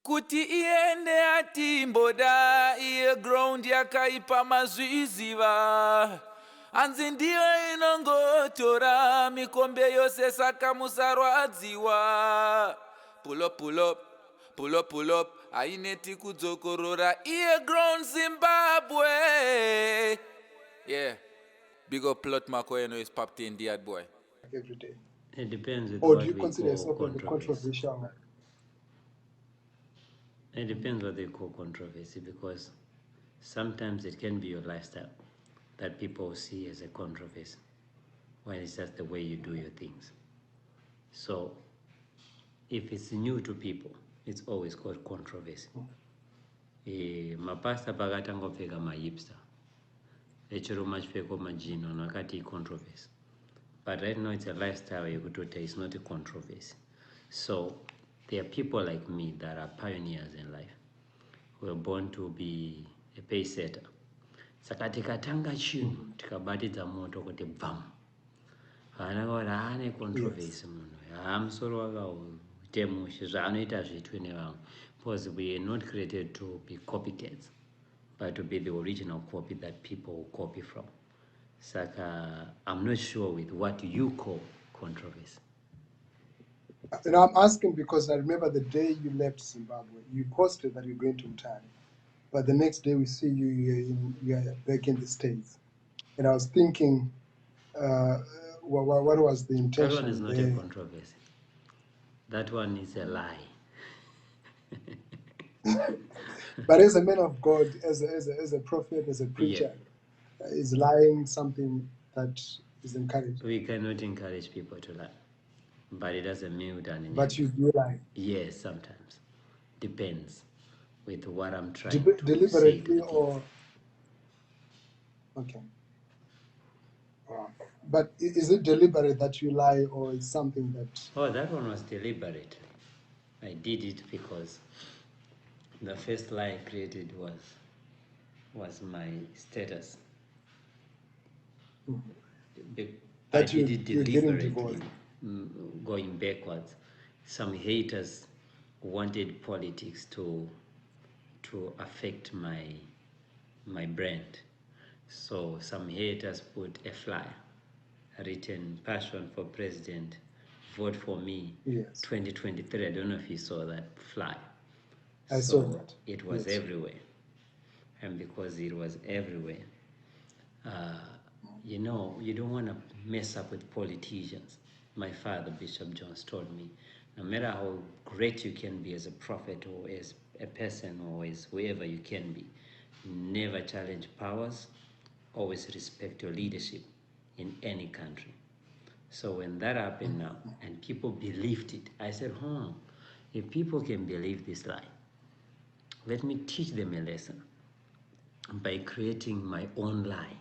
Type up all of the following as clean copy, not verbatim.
Kuti iende atimboda iye ground yakaipa mazviziva. Hanzi ndiyo inongotora mikombe yose saka musarwadziwa. Pull up, pull up, pull up, pull up. Aineti kudzokorora iye ground Zimbabwe. Yeah. Big up plot Makoeno is popped in the ad boy. Every day. It depends with Or what do you we consider call yourself as a controversy. controversial? It depends what they call controversy, because sometimes it can be your lifestyle that people see as a controversy when it's just the way you do your things. So if it's new to people, it's always called controversy. Mapasta pakatangopfeka mahipster echiro machipfeko majino nakati controversy, but right now it's a lifestyle yekutota, it's not a controversy. So there are people like me that are pioneers in life. We were born to be a pace setter. Saka tikatanga chinhu tikabatidza moto kuti bvam, vana vaura haane controversy munhu musoro wakatemushe zvaanoita zvitwe nevamwe, because we are not created to be copycats, but to be the original copy that people will copy from. Saka I'm not sure with what you call controversy. And I'm asking because I remember the day you left Zimbabwe, you posted that you're going to retire, but the next day we see you're back in the States, and I was thinking, what was the intention? That one is not there? a controversy. That one is a lie. But as a man of God, as a prophet, as a preacher, is lying something that is encouraged? We cannot encourage people to lie, but it doesn't mean we don't. But you do lie? Yes, sometimes. Depends with what I'm trying to deliberately say. or okay. But is it deliberate that you lie, or is something that? Oh, that one was deliberate. I did it because the first lie I created was my status. I did it deliberately, going backwards. Some haters wanted politics to affect my brand. So some haters put a flyer written "Passion for President, vote for me, yes. 2023. I don't know if you saw that flyer. I saw that. It was everywhere. And because it was everywhere, you know, you don't want to mess up with politicians. My father, Bishop Jones, told me, no matter how great you can be as a prophet or as a person or as whoever you can be, never challenge powers, always respect your leadership in any country. So when that happened now, and people believed it, I said, if people can believe this lie, let me teach them a lesson by creating my own lie,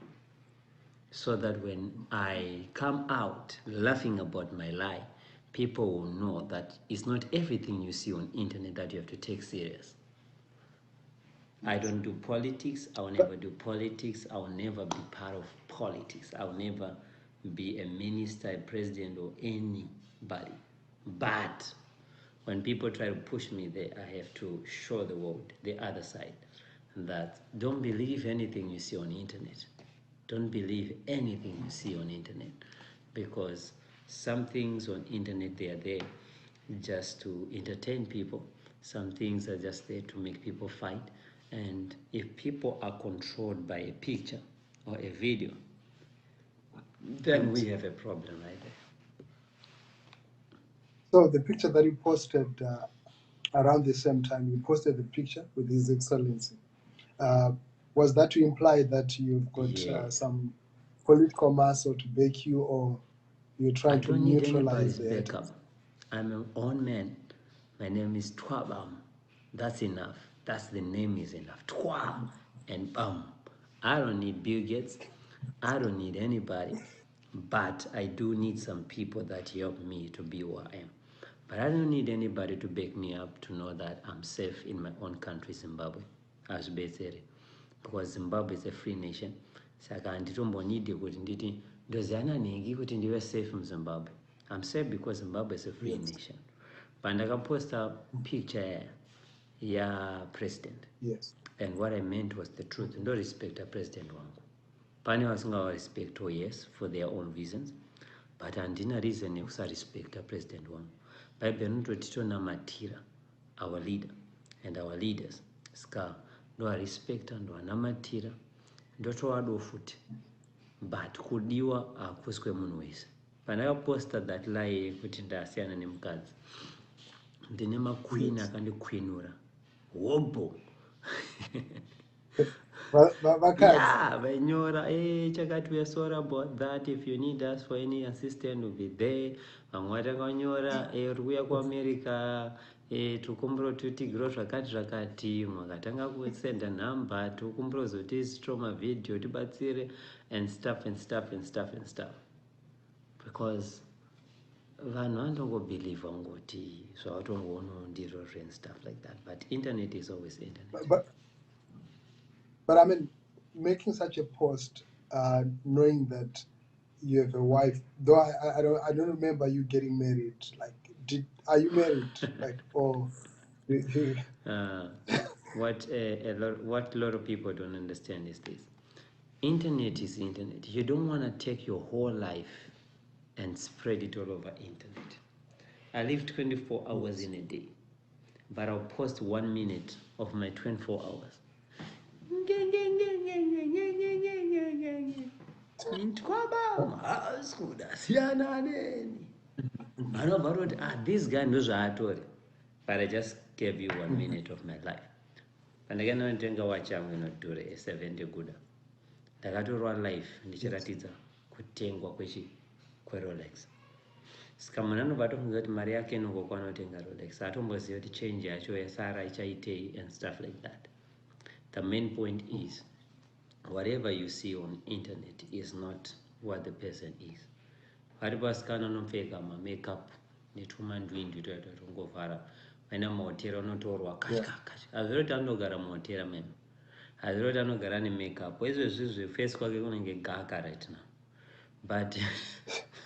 so that when I come out laughing about my lie, people will know that it's not everything you see on internet that you have to take serious. I don't do politics. I will never do politics. I will never be part of politics. I will never be a minister, a president, or anybody. But when people try to push me there, I have to show the world, the other side, that don't believe anything you see on the internet. Don't believe anything you see on the internet, because some things on the internet, they are there just to entertain people. Some things are just there to make people fight. And if people are controlled by a picture or a video, then we have a problem right there. So the picture that you posted around the same time, you posted the picture with His Excellency. Was that to imply that you've got some political muscle to back you, or you're trying to neutralize the backup? I'm an own man. My name is Twabam. That's enough. That's the name is enough. Twa and Bam. I don't need Bill Gates. I don't need anybody. But I do need some people that help me to be who I am. But I don't need anybody to back me up to know that I'm safe in my own country, Zimbabwe. As Bezere. Because Zimbabwe is a free nation. Saka nditombonide kuti nditi ndozana ningi kuti ndiwe safe in Zimbabwe. I'm safe because Zimbabwe is a free nation. But ndakaposta picture president. Yes. And what I meant was the truth. Ndo respect a president wangu. Pane vasingawa respect, oh yes, for their own reasons. But handina reason yekusarespect a president wangu. Bible rinototi tonamatira our leader and our leaders. Ska ndoarespecta ndoanamatira ndotovado futi. But kudiwa hakusi kwemunhu wese. Pandakaposta that lie yekuti ndasiyana nemukadzi, ndine maqueen akandikwinura hobo. Yeah, vanyora chakati, we are sorry about that, if you need us for any assistance we'll be there. Vamwe vakanyora uri kuuya kuamerica, tikumbura kuti tigiro zvakati mwakatanga kusenda nhamba, tikumbura kuzoti stroma video tibatsire and stuff. Because vanhu vanongobelieve ngoti zvavatongoona ndizvo and stuff like that, but internet is always internet. But I mean, making such a post, knowing that you have a wife, though I don't remember you getting married. Like, are you married? Like, or what a lot of people don't understand is this: internet is internet. You don't want to take your whole life and spread it all over internet. I live 24 hours in a day, but I'll post 1 minute of my 24 hours. This guy knows what I told, but I just gave you 1 minute of my life. And again, I think I watch I'm going to do a 70 good. Ndakatorwa life ndichiratidza kutengwa kwerolex. Saka munhu anobva atofunga kuti mari yake inongokwana kutenga rolex, atomboziva kuti change yacho yasara ichaitei and stuff like that. The main point is, whatever you see on internet is not what the person is. Varipasikana anopfeka makeup netumandwindwi totongovhara vaina mahotera unotorwa kacha. Hazviro kuti anogara muhotera meme, hazviro kuti anogara nemakeup. Izvezvi face kwake kunenge gaka right now, but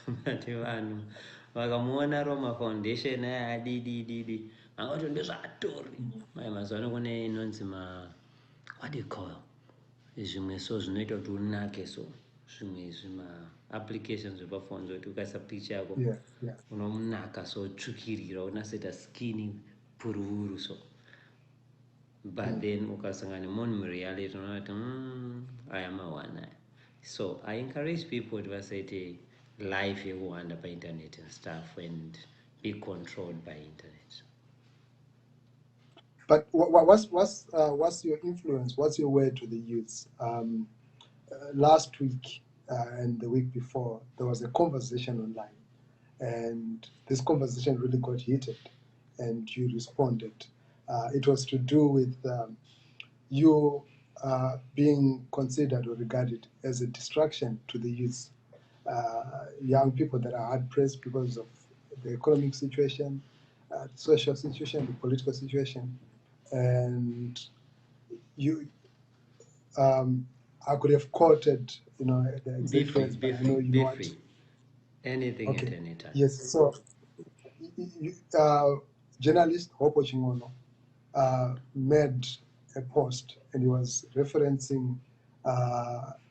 vanhu vakamuona roma foundation aya adidididi angati ndezvaatori. Mazuva ano kune inonzi what do you call zvimwe so zvinoita kuti unake, so zvimwe applications zvepafoni zvokuti ukaisa picture yako unomunaka so tsvukirira unaseta skin pururu so. But then ukasangana nemunhu mureality unoona kuti I am a one. So I encourage people to say life yekuhanda pa internet and stuff and be controlled by internet. But what's your influence? What's your word to the youths? Last week and the week before, there was a conversation online, and this conversation really got heated, and you responded. It was to do with you being considered or regarded as a distraction to the youth, young people that are hard pressed because of the economic situation, the social situation, the political situation, and you. I could have quoted, the exact words, but I know you know what. Anything at any time. Yes. So, journalist Hopo Chingono made a post, and he was referencing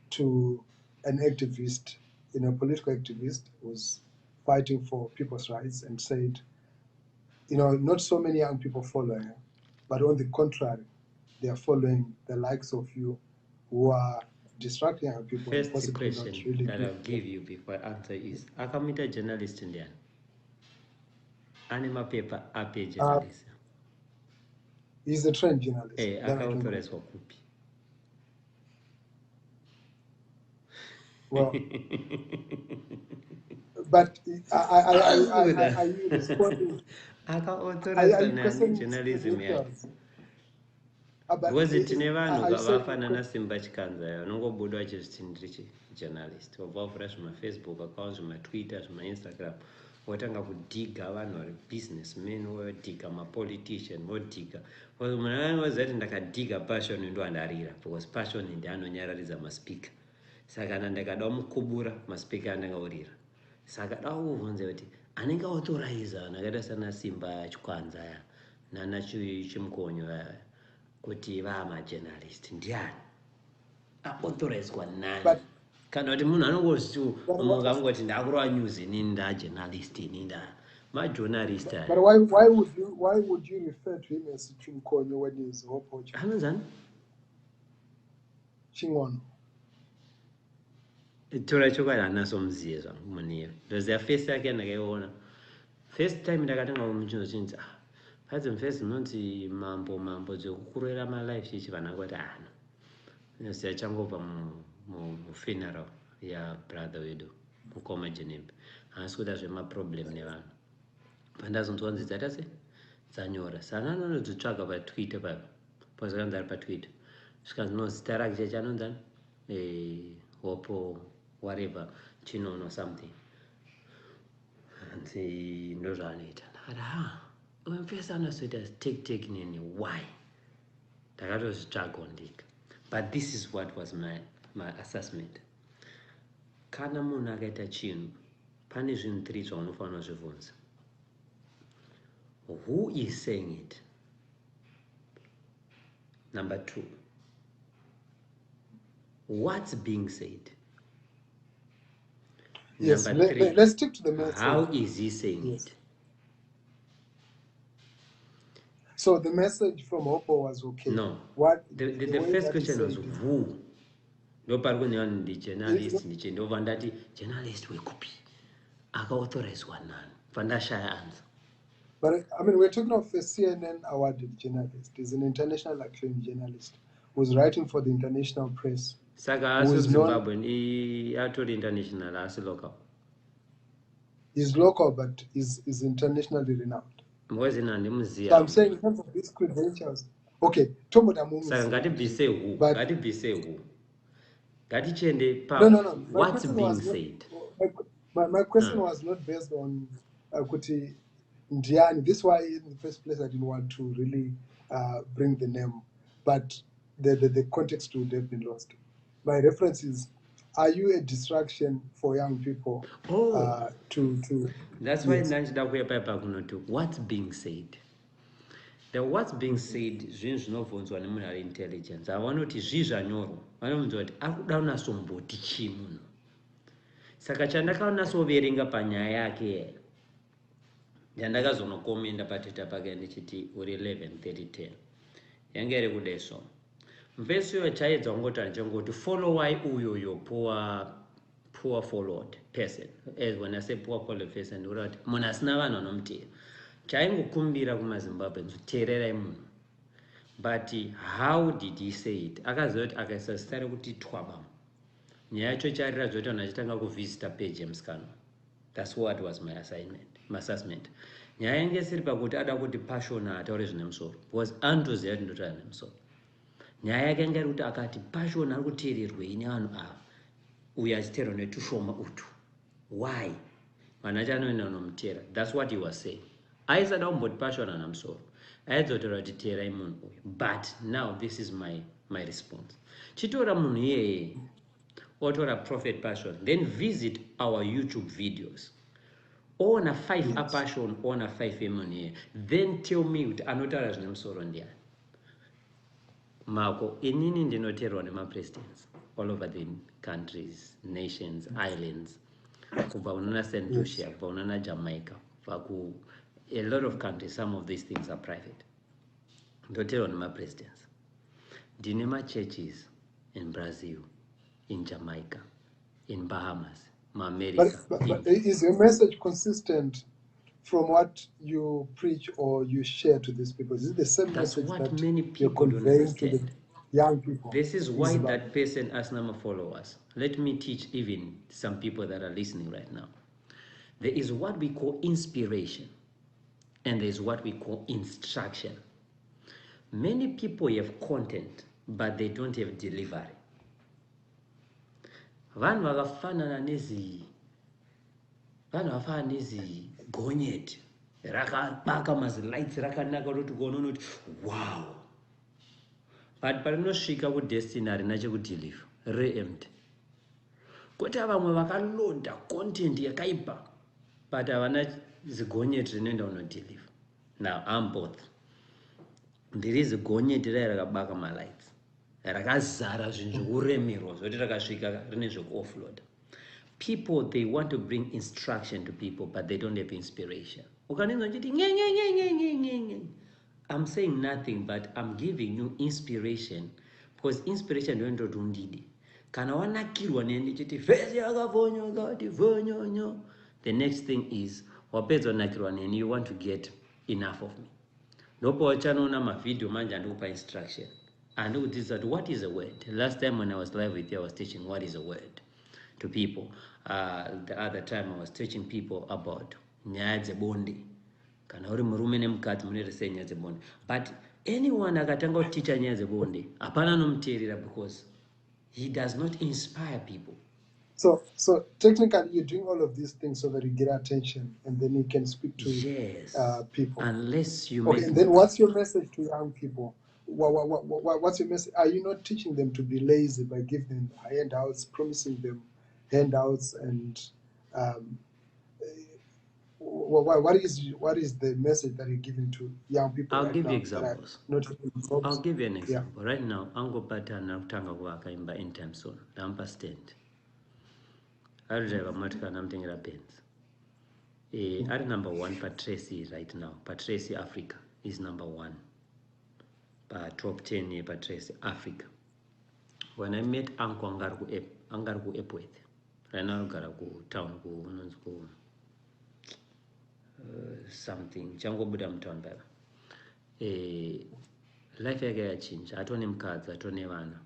to an activist, political activist who was fighting for people's rights, and said, not so many young people follow him, but on the contrary, they are following the likes of you, who are distracting young people. First question really that I'll give you before I answer is, akamita journalist ndiani? Anima paper ape journalist. He's a trained journalist. Akauthorizwa kupi? Well, but are you responding? Akauthorizwa nani journalism yake? Because tine vanhu vafanana Simba Chikanza vanongobuda vachizviti ndiri journalist, vobva vavhura zvimafacebook accounts, zvimatwitter, zvimainstagram, votanga kudhiga vanhu vari businessmen, vodhiga mapolitician, vodhiga. Munhu anongoziva kuti ndakadhiga passion ndo andarira, because passion ndianonyararidza maspika. Saka kana ndakada mukubura maspika andangaurira. Saka da kuvhunza kuti anenge authorize vanhu akaita sana Simba Chikanza aya nana chimkonyo kuti vamajournalist ndiani authorizwa nani But kana kuti munhu anongoti but munhu angoti ndakurova news inini ndajournalist ini majournalist but why would you refer to him as Chimkonyo when he's Hopo anonzani Chingono? tora chokwadi hanaso muziye zvangu muniyo ndoziva face yake ndakaiona first time ndakatanga kumuchinzo chinzi padzi first unonzi mambo dzekukurira malife chichi vanhu kuti hano ndoziva changobva mufuneral yabrother wedu mukoma jenembe haasi kuda zvemaproblem nevanhu pandazonzwa nzi dzaita se dzanyora saka anonodzitsvaga patwitter papo pazakanzi ari patwitter zvikanzi no zita rake chechi anonzani Hopo whatever chinono something hanzi ndo zvaanoita ndakati uyu pesa anozoita take nini why ndakatozvitsvaga ndika but this is what was my assessment kana munhu akaita chinhu pane zvinhu 3 zvaunofanira zvibvunza who is saying it number 2 what's being said Yes, number 3 let's stick to the message. how is he saying Yes. it So the message from Hopo was okay. no What the way first that he question was said it. who ndopari kuneva ndijournalist ndichendobva ndati journalist wekupi akauthorizwa nani pandashaya answer. But I mean, we're talking of a CNN awarded journalist. He's an international acclaimed journalist who's writing for the international press. Saka Who asi is Zimbabwean atori international asi local. He's local, but is internationally renowned. Mwezi So ndimuziya. I'm saying in terms of these credentials, okay, Tomo Damumu. Saka ngatibvise who, But ngatibvise who. Ngatichende pa no. what's being said. My question was not based on Kuti Ndiani. This is why in the first place I didn't want to really bring the name, but the context would have been lost. My reference is, are you a distraction for young people? That's why yes. ndachida kuyepa pakunoto what's being said. The what's being said zvinhu zvinobvunzwa nemunhu ari intelligence. Avanoti zvizvanyorwa. Vanobvunza kuti akuda unasomboti chii munhu. Saka chandakaonasoverenga panyaya yake yandakazonokomenda patwitter pake ndichiti uri 11:30:10 yange iri kudeso mvesi yo chaedza kungoti anjengoti followai uyoyo poor followed person. As when I say poor followed person urati munhu asina vanhu vanomutera chaingokumbira kumazimbabwe teererai munhu. But how did he say it? Akaziva kuti akaisa zita rekuti twabam nyaya yacho charira zvoita vanhu achitanga kuvisita page yemusikano. That's what was my assessment. Nyaya yange siri pakuti ada kuti passion ataure zvine musoro because anotoziva kuti ndotaura zvine musoro. Nyaya yake yanga iri kuti akati passion ari kuteererwei nevanhu ava uyu achiteerwa netushoma utu why vanhu acho anoenda unomutera. That's what he was saying. Aisada kumboti passion ana musoro aidzotaura kuti teerai munhu uyu. But now this is my response. Chitora munhu iyeye otora prophet passion then visit our YouTube videos. Ona 5 a passion, ona 5 emunhu iyeye. Then tell me kuti anotaura zvine musoro ndiani. Mako inini ndinoteerwa nemapresidents all over the countries, nations, islands. Kubva unona St. Lucia, kubva unona Jamaica, vaku a lot of countries, some of these things are private. Ndoteerwa nemapresidents. Ndine churches in Brazil, in Jamaica, in Bahamas, America. But is your message consistent from what you preach or you share to these people? Is it the same That's message what that many you're people don't conveying to the understand. young people? This is why that person has number followers. Let me teach even some people that are listening right now. There is what we call inspiration, and there is what we call instruction. Many people have content, but they don't have delivery. Vanhu vakafanana nezi gonyeti rakabaka mazilights rakanaka roti kuona unoti wow. But parinosvika kudestiny harina chekudeliver re-empty. Kota vamwe vakalonda content yakaipa but havana zigonyeti rinoenda unodeliver. Now I'm both. there is a gonyeti rakabaka malights rakazara zvinhu zvekuremerwa zvoti rakasvika rine zvekuoffload. People, they want to bring instruction to people, but they don't have inspiration. I'm saying nothing, but I'm giving you inspiration, because inspiration don't do ndidi. Kana wanakirwa neni chiti face yakavonyoka ti vonyonyo. The next thing is wapedza nakirwa neni, you want to get enough of me. Ndopo wachanoona mavideo manje andikupa instruction. And it is that what is a word? Last time when I was live with you, I was teaching what is a word to people. The other time I was teaching people about nyaya dzebonde. Kana uri murume nemukadzi munoita sei nyaya dzebonde. But anyone akatanga kuticha nyaya dzebonde, hapana anomuteerera, because he does not inspire people. So technically, you're doing all of these things so that you get attention, and then you can speak to people. Unless you okay, and then what's your message to young people? What's your message? Are you not teaching them to be lazy by giving them handouts, promising them handouts, and what is the message that you're giving to young people? I'll right give now you examples. I'll give you an example. Yeah. Right now, Ango Patana Tanga Wakaimba in time soon. Dampa stand. I drive a motor and I'm thinking of pens. At number one, Patracy right now. Patracy Africa is number one. Top 10 here, Patracy Africa. When I met Uncle Angarku Epworth, right now Garaku town go something. Chango Budam town baba. Life yake change. Atone mkadzi, atone vana.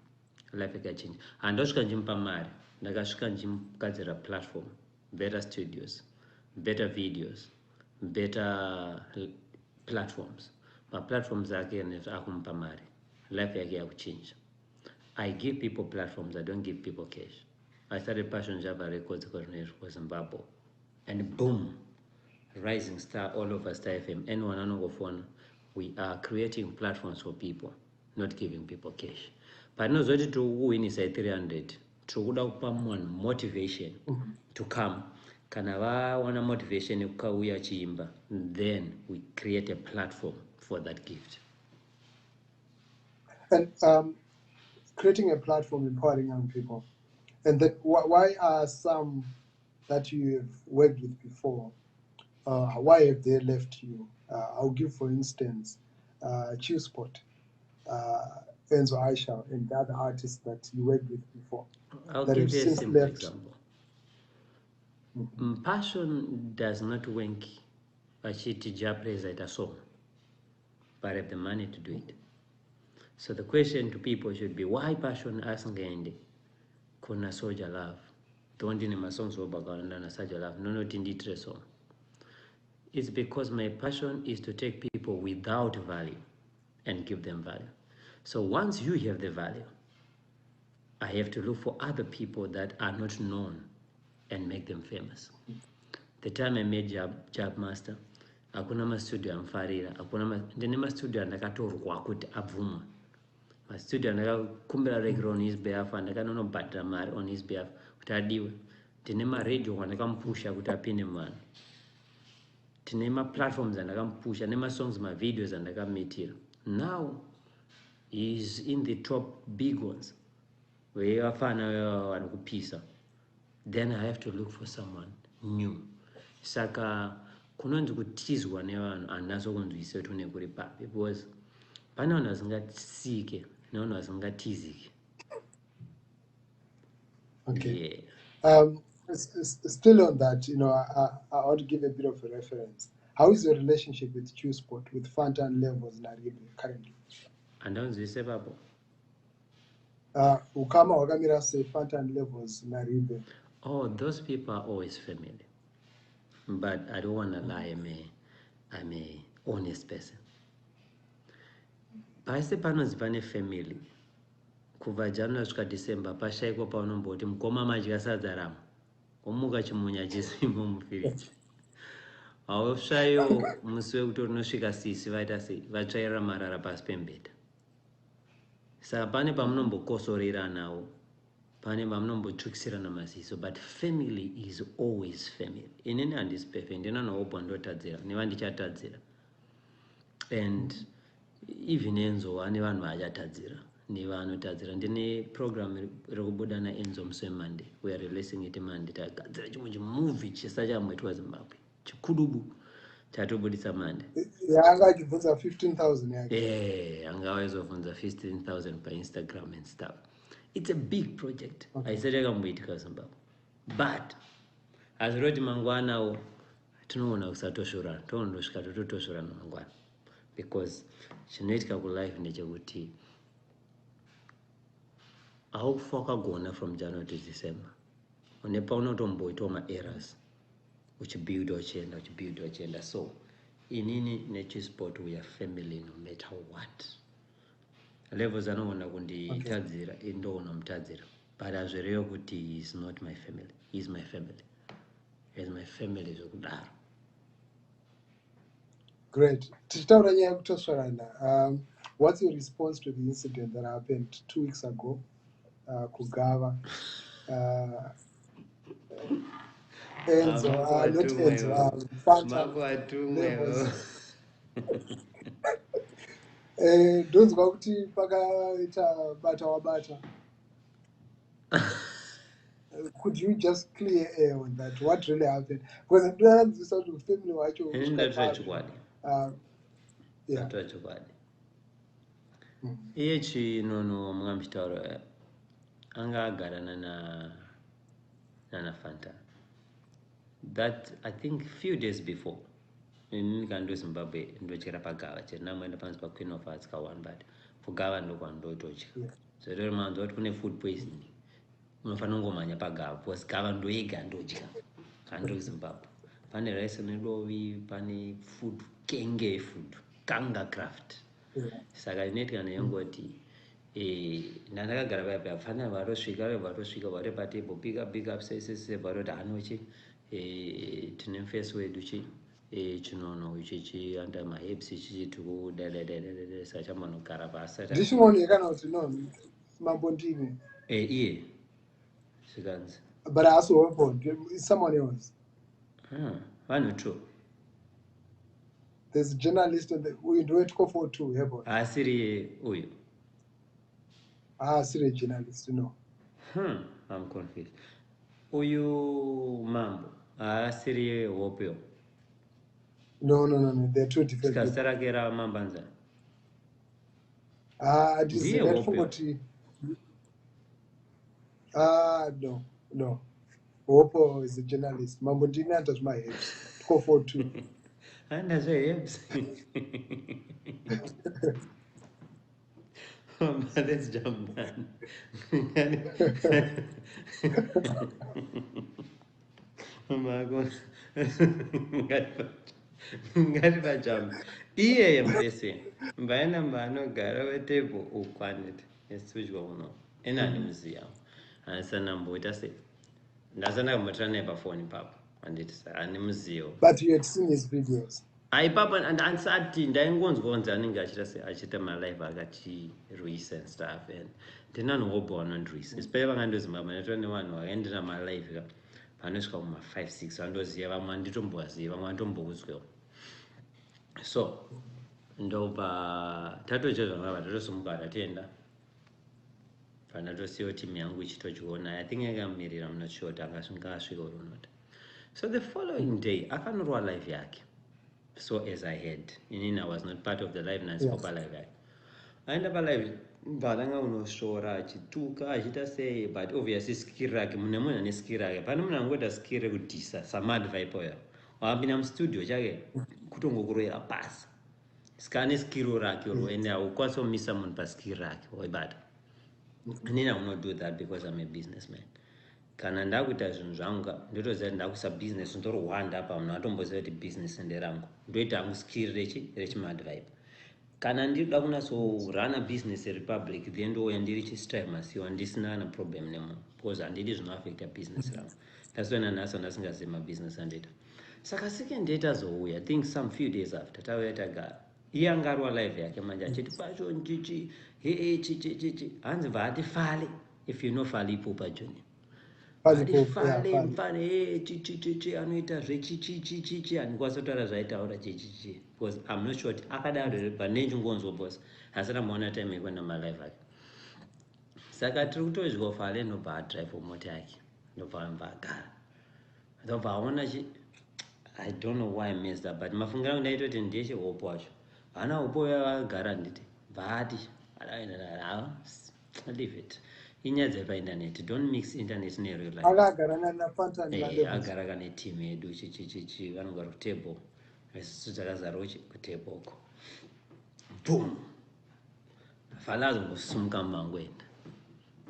Life yake change. Andosvika njimpa mari. Ndakasvika njimugadzira platform, better studios, better videos, better platforms. Platforms again akumpa mari. Life yake yakuchange. I give people platforms, I don't give people cash. I started Passion Java Records for Zimbabwe. And boom, rising star all over Star FM. Anyone on the phone, we are creating platforms for people, not giving people cash. But no, so to win is 300. To one motivation to come. Kanava one motivation ukauya chimba. Then we create a platform for that gift. And creating a platform empowering young people. And then why are some that you have worked with before, why have they left you? I'll give, for instance, Q-Spot, Enzo Aisha, and the other artists that you worked with before. I'll give you a simple example. Passion does not wink achiti praise at a song, but have the money to do it. So the question to people should be, why Passion asngeende kuna soja love? Don't in my songs over na soja love. No, not in the song. It's because my passion is to take people without value and give them value. So once you have the value, I have to look for other people that are not known and make them famous. The time I made Job Master, hakuna mastudio amfarira, ndine mastudio andakatorwa kuti abvumwa. Mastudio andakakumbira reggae on his behalf, andakanonombhadhira mari on his behalf kuti adiwe. Ndine maradio andakampusha kuti apinde mwana. Tine platforms andakampusha, nema songs, ma videos andakamitira. Now he's in the top big ones. Then I have to look for someone new. Saka kunonzi kutizwa nevanhu anaso kunzwisa kuti unekuri papi, because pane vanhu vasingatsike nevanhu vasingatizike. Okay. Yeah. Still on that, I want to give a bit of a reference. How is your relationship with Q-Spot, with Fantan Levels Naribe currently? Andonzwise papo. Ukama wakamira say Fantan Levels Naribe. Oh, those people are always family. But I don't want to lie, I'm a honest person. Paise panozipane family. Kuva January kusvika December pashaikwa paunomboti mukoma madya sadza ramo. Omuka chimunya chisimbo mufiriji. Hausvayo musi wekuti unosvika sisi vaita sei vatsvairira marara pasi pembedha. Saka pane pamunombokosorera nawo, pane pamunombotsvukisirana maziso, but family is always family. Inini handisi perfect, ndinanawo bwandotadzira neva ndichatadzira. And even Enzo ane vanhu vaachatadzira nevanotadzira. Ndine program rekubuda naEnzo musi Monday. We are releasing it Monday. Tagadzira chimwe chimovie chisati chamboitwa Zimbabwe, chikudubu chatobudisa Monday. Yanga achibvunza 15,000 yake. Anga waizobvunza 15,000 paInstagram and stuff. It's a big project. Haisati yakamboitika Zimbabwe, but azviroti mangwanawo tinoona kusatoshorana, toondosvika tototoshorana mangwana, because chinoitika kulife ndechekuti haukufa wakagona from January to December. Unepa unotomboitawo maerrors uchibuilda uchienda. So inini nechisport we are family no matter what. Levels anoona kunditadzira indoona mutadzira, but azvirevo kuti he is not my family. He is my family. He is my family zvekudaro. Great. Tichitaura nyaya yekutosvarana. What's your response to the incident that happened 2 weeks ago? Kugava. Enzo, not Enzo. Fanta. Ndonzwa kuti pakaita bata wabata. Could you just clear air on that? What really happened? Because I'm doing this sort of family watch. Yeah. Iye chinono mwamchitaura anga agarana na Fanta. That I think few days before ndikando Zimbabwe ndochera pagava chena mwenda panzi pa Queen of Arts ka one, but kugava ndokwandotocha. So rero manzo kuti kune food poisoning unofanira ngomanya pagava because gava ndoyega ndodya kando Zimbabwe. Pane rice nedovi, pane food kenge food kanga craft. Saka inetika neyongoti ndandakagara paya fana varosvika vari patable big up sese varoti anochi tine face wedu chinono ichi anda maherbs ichi tikudadadadada sachambanogara pasi ndishimoni kana kuti no mambondini iye zvikanzi, but also weapon is someone else. Vanhu two. There's a journalist in the we do it for two weapon. Asiri uyu. Asiri journalist no. I'm confused. Uyu mambo asiri wopio. No, they're two different. Skasarakera mambanza. This is no. Wopo is a journalist. Mambo Dini enters my head. Go for two. And as a let's jump down. Oh my God. Ngati jump. Iye mbese. Mbaena mbano gara wetebo ukwanete. Esujwa uno. Enani mzia. Anasana mboita se. Ndasana kumutana pa phone papa. Anditi ani mzio. But you had seen his videos. Ai papa and ansati ndaingonzwa anenge achita my life akati Ruiz and stuff and ndinanogoborn on Ruiz. Especially vangando Zimbabwe netone vanhu vakaendera my life panosvika kuma 5-6 vandoziva vamwe anditomboziva vamwe andomboudzwewo. So ndopa tatocha zvangava tatosimuka tatienda fana tosiyo timu yangu ichitochiona. I think yakamirira, I'm not sure tangasvika or not. So the following day akanorwa live yake. So as I had inini I was not part of the live nansipopa live yake aenda pa live mbalanga unoshora achituka achita sei, but obviously skill rake mune munhu ane skill rake. Pane munhu angoita skill rekudhisa samad vibe oya wapinda mustudio chake kutongokuroera pasi sikane skill rake oro ende haukwanisa kumisa munhu paskill rake waibata. Inini I will not do that because I'm a businessman. Kana ndakuita zvinhu zvangu ndotoziva ndakuisa business ndorwanda apa munhu atomboziva kuti business nderangu ndoita hangu skill rechimad vibe. Kana ndida kunatsorana business republic then ndouya ndiri chistyle masiwa ndisina na problem nemunhu because handidi zvinoaffecta business rangu. That's when anasa ndasingazivi mabusiness andoita. Saka second day tazouya I think some few days after tauya tagara iye angarwa live yake manje achiti pacho chichi hanzi bva ati fale if you know fale ipopa joni fale mfane chichichichi anoita zvechichichichi andikwanisa kutaura zvaitaura chichichi because I'm not sure akadaro panechingonzwa boss asina muona time yekwenda malive ake saka tiri kutozvidya fale ndobva adrive mota yake ndobva agara ndobva aona I don't know why I messed up, but mafungira angu ndaitoti ndiye chihopo wacho hana upo yavagara nditi bhati leave it inyaya dzepaindaneti, don't mix internet nereal life. Agara kane team yedu chichichichi vanogara kutable isusu takazarawo kutable uko boom fala azongosumuka mangwenda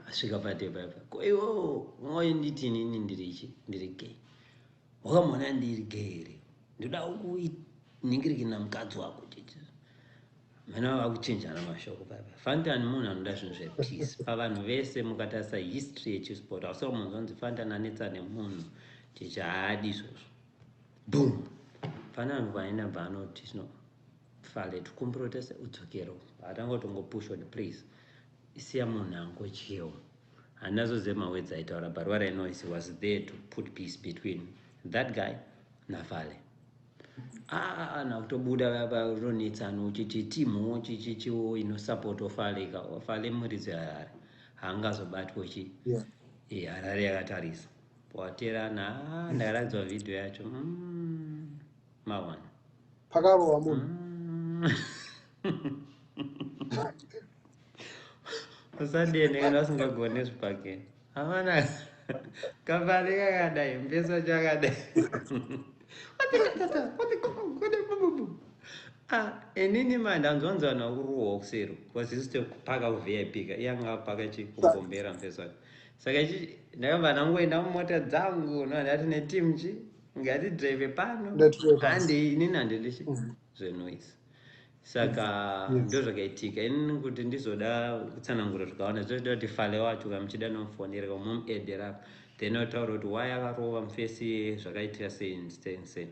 asvika patable apa koiwo nditi inini ndiri gay wakamona ndiri gay here ndoda kuningirikina mukadzi wako chichi mena vakuchinjana mashoko papa Fantani munhu anoda zvinhu zvepeace pavanhu vese mukatarisa history yechisport ausoro munhu zonzi Fantani anetsa nemunhu chichi haadi izvozvo boom pana vanhu vaina bva anoti no fale tikumbiro tese udzokero hatangotongopushwa please isiya munhu angochiewo handinazoziva mawedzi aitaura but what I know is he was there to put peace between that guy nafale nakutobuda ronetsano chichi timu chichichiwo inosupport fale muridzi harare haangazobatwa harare yakatarisa waterana ndakaradzwa video yacho mawana pakarowa munhu usadene kana usingagone zvipakeni havana kafale kakadai mpeso chakadai inini mandanzwanza nakuruwa kusero kwazisite kupaka kuvip iyanga paka chikugombera mpeso ake saka ndakabva nangoenda mumota dzangu ndati netimu chi ngatidrive pano inini handidi zvenoise saka ndo zvakaitika inini kuti ndizoda kutsanangura zvakawanda zvoita kuti fale wacho kamuchida nomufonera kamuedera then otaura kuti why akarova mufesi zvakaitika sei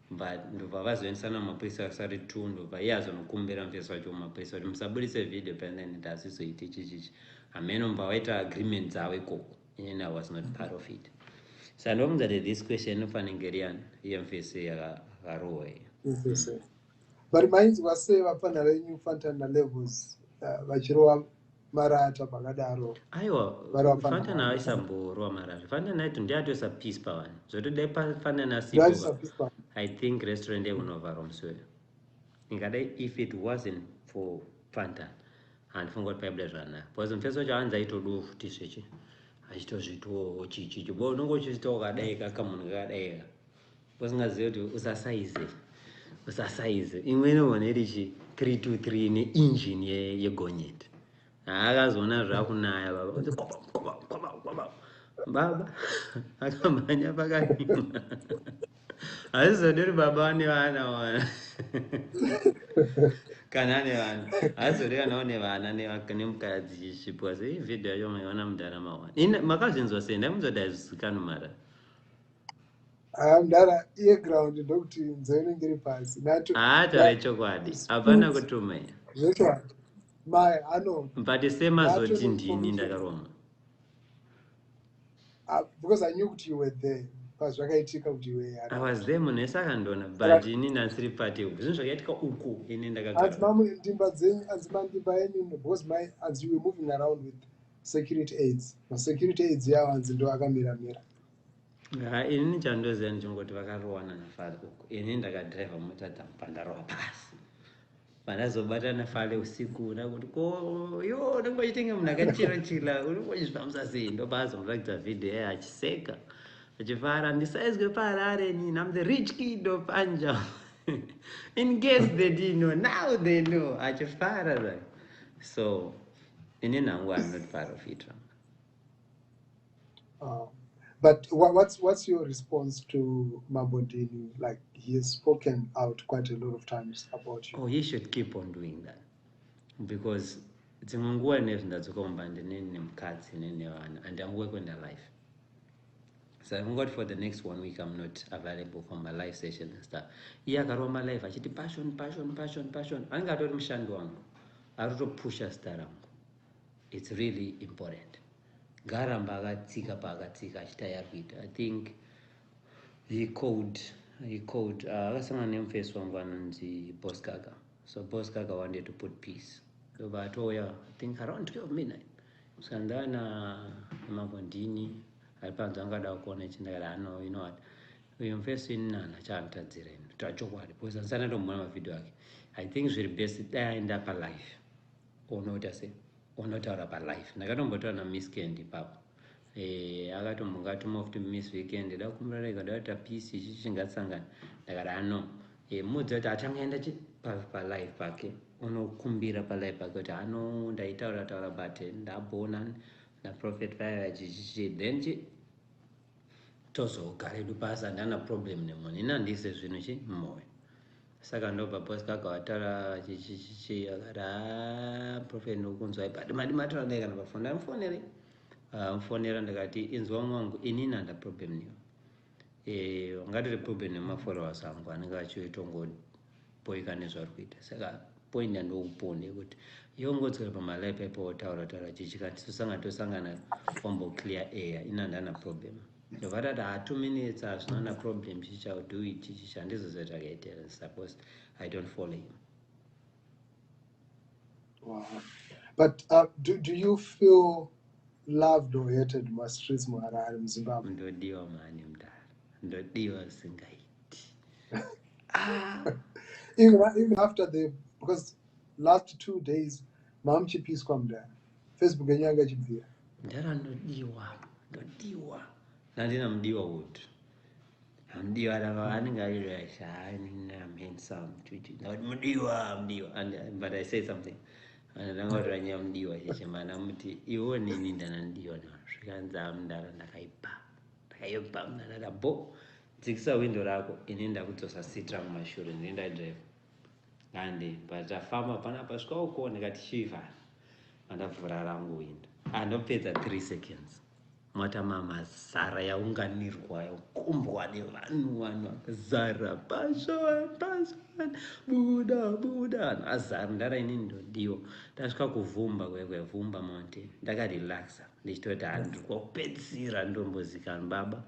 but ndobva vazoendesana mumapurisa asari 2 ndobva iye azonokumbira mufesi wacho mumapurisa kuti musabudise video panthen ndasizoiti chichichi hameno mbva waita agreement dzavo ikoko and I was not part of it so ndokunza that this question inofaningeriani iye mufesi yakarohwa but mainzwa sei vapana venyu Fantani nalevels vachirova marata pakadaro aiwa Fantani aisamborova marata Fantani aiti ndiatoisa peace pavanhu zvotodai Fantani asipo I think restaurant yekunova muswere ingadai if it wasn't for Fantani handifunga kuti paibuda zvakanaka because mufesi wacho hanzi aitoduwo futi zvechi achitozvitowo chichichi bo unonge uchiitawo kadai kakamunhu kakadai usingazivi kuti usasaize imweni one irichi 323 neengine yegonyeti akazoona zvakunaya baba akamhanya pakanyima hazizodori baba ane vana wana kana ane vana hazizodori kana une vana nemukadzi chichipiwa sei video yacho maiona mudhara mawana makazvinzwa sei ndaimunzodai zvizikanwa mara mudhara iye ground ndokuti nzeve inenge iri pasi taura chokwadi hapana kutumaya zvechokwadi mai ano but semazoti ndini ndakaroma because I knew kuti you were there pazvakaitika kuti iwe I was there munhu ese akandona but ini ndansiri pati zvinhu zvakaitika uku ini ndakagara ndimba dzenyu anzimandimba yenyu because as you were moving around with security aids masecurity aids yavo anzi ndo akamira inini chandoziva ndichingoti vakarowana nafale uku ini ndakadhiraivha mota dzangu pandarova pasi pandazobatana fale usiku ndakuti yo ndingochitenge munhu akachirachira uringozvifambisa sei ndobva azomborakidza video yaye achiseka achifara ndisaizwe paharare nini I'm the rich kid of Anja in case they didn't know now they know achifara right so inini hangu I'm not part of it but what's your response to Mabondini? Like he has spoken out quite a lot of times about you. He should keep on doing that because dzimwe nguva nezvindadzoka kumba ndineni nemukadzi nenevana and I'm working on life. So I'm going for the next 1 week I'm not available for my live session and stuff. Iye akarova malive achiti passion. Anenge atori mushando wangu arikutopusha star rangu. It's really important. Garamba akatsika paakatsika achitaya kuita. I think he called akasangana nemufesi wangu anonzi Boss Gaga. So Boss Gaga wanted to put peace. So vatoya, I think around 12 midnight. Sandana mabondini alipanza angada kuona chindakala no, you know what, uyu mufesi nana chaantadzira ino tachokwadi because ansana tomona mavideo ake. I think zviri best daenda palife unoita se unotaura palife. Ndakatombotaura naMiss Candy ipapo akatombo tuma kuti Miss Weekend da kumurareka data peace ichi chingatsangana. Ndakati no mudzi kuti achangaenda palife pake unokumbira palife pake kuti ndaitaura but ndabona naProfet Fire chichichi then tozogaredu pasi handana problem nemunhu inandise zvinhu chi mmoyo. Saka ndobva Boss Gaga wataura chichichi akati Prophet ndokunzwai but madimatora ndai kana pafoni ndamufonere mfonera ndakati inzwa mwangu inini handa problem niyo ungatiri problem nemafollowers angu anenge achitongopoika nezvari kuita. Saka point yandouponde kuti yongodzera pamalipe ipo wotaura chichikati tosangana ombo clear air ina handana problem. Ndovati 2 minutes hazvina problem chicha do it chicha handizo zvakaitera. Suppose I don't follow him. Wow. But do you feel loved or hated mastreets muHarare muZimbabwe? Ndodiwa mani mudara, ndodiwa singaiti. Even after because last 2 days mamuchipiswa mudara Facebook yenyu yanga ichibvira. Ndara ndodiwa nandina mudiwa wood mudiwa anenge I'm handsome mudiwa but I say something ndangoti anyamudiwa chechemana muti iwo nini ndanandiwa zvikanza mudara ndakaipa mudara bo dzikisa window rako ini ndakudzosa seat rangu mashure ndinenda drive ande but afamba panapa svika uko ndikati chivhara andavhura rangu window andopedza 3 seconds mota mazara yaunganirwa yakumbwa nevanhu vakazara pasha buda azara ndara inini ndodiwa. Ndasvika kuvhumba kwevhumba mountain ndakarelaxa ndichitoti ndiri kwakupedzisira ndombozikana baba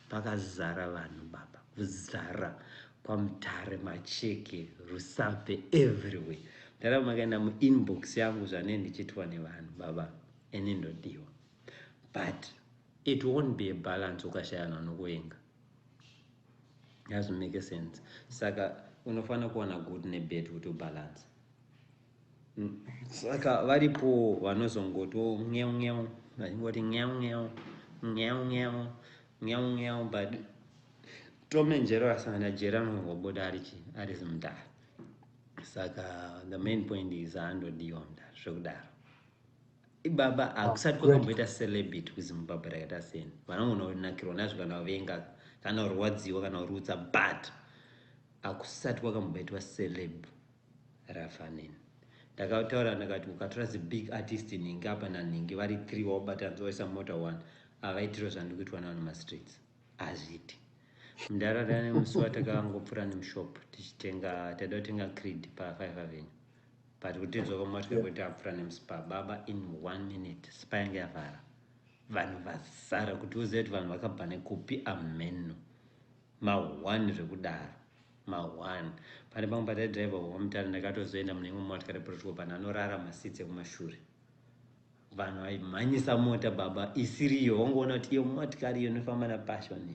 pakazara vanhu baba kuzara kwamutare macheke rusape everywhere. Ndaramakaenda muinbox yangu zvanei ndichitwa nevanhu baba ini ndodiwa. But it won't be a balance ukashayana nokuenga. It doesn't make a sense. Saka unofana kuwana good nebad kuti ubalance. Saka varipo vanozongoti ngeu vachingoti ngeu but tomenjero asana jera nogoboda ari zimudara. Saka the main point is andodiwa mudara zvekudaro. Ibaba akusati kwakamboita celebit kuZimbabwe rakaita seni vanongonakirwa nazvo kana vavenga kana urwadziwa kana urutsa but akusati kwakamboitwa celeb rafaneni. Ndakataura ndakati ukatora zibig artist ningi apa naningi vari 3 wabatanidzwa waisa mota 1 avaitiro zvandikuitwa navanhu mastreets azviti. Mundarada nemusi watakangopfuura nemushop taida kutenga creed pa5 avenue but kutidzwa kwamotya kuti apfuura nemuspa baba in 1 minute spa yange yavhara vanhu vazara kuti uzive kuti vanhu vakabva nekupi ameno ma1 zvekudaro ma1 pane pamwe patadhiraivha wamutare ndakatozoenda mune imwe motikari protocol panhu anorara masitsi ekumashure vanhu vaimhanyisa mota baba isiriyo wangoona kuti iyo motikari iyo inofamba napassion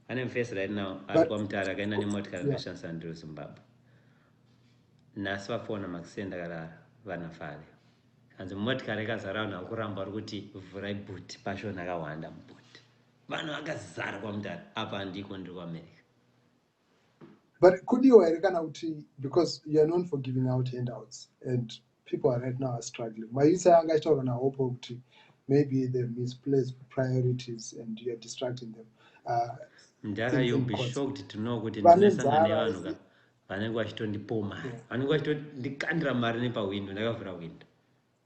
ane mufesi right now ari kwamutare akaenda nemotikari inoshandisa ndiro Zimbabwe nhasi vafona makisenda karara vanafare kanzi motikari ikazara vanhu vakuramba vari kuti vhurai bhuti pashoni akawanda mubhuti vanhu vakazara kwamutare apa ndiko ndiri kuAmerica. But could you because you are known for giving out handouts and people are right now are struggling. Mayisa angachitaura nahopo kuti maybe they misplaced priorities and you are distracting them. Ndara you'll be shocked to know kuti ndinesangana nevanhu vanenge vachitondipo mari vanenge vachitondikandira mari nepawindo ndakavhura windo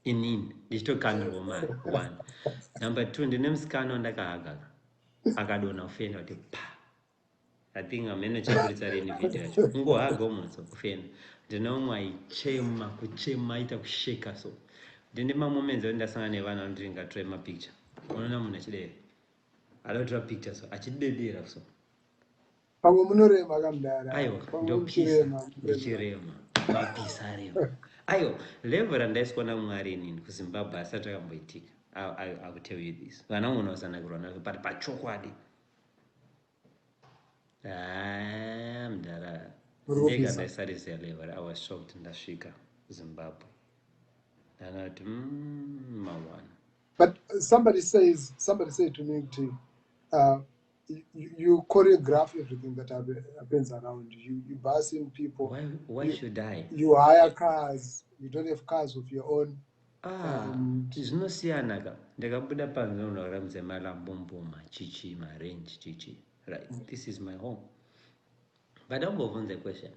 inini ndichitokandirwa mari 1. Number 2 ndine musikana wandakahagaka akadonha kufenda kuti pa I think amene chakuritsa reni video yacho ungohaga umunso kufenda ndine umwe aichema kuchema aita kusheka so ndine mamoments ekuti ndasangana nevanhu vanoti ndingatore mapicture unoona munhu achidei adakutora picture so achidedera so pamwe munorema kamudara aiwa pamwe ndopisa muchirema ndichirema mapisa arema aiwa level randaiswa namwari inini kuzimbabwe asati akamboitika. I will tell you this vana munhu vasanakirwa nazvo but pachokwadi mudara ndega ndaisariziya level I was shocked ndasvika Zimbabwe ndanati mawana. But somebody said to me, you choreograph everything that happens around you. You bus in people. Why should I? You hire cars. You don't have cars of your own. Zvinosiyana ka ndakabuda panze unoramudze malambomboma chichi marange chichi right. This is my home. But ndambobvunza question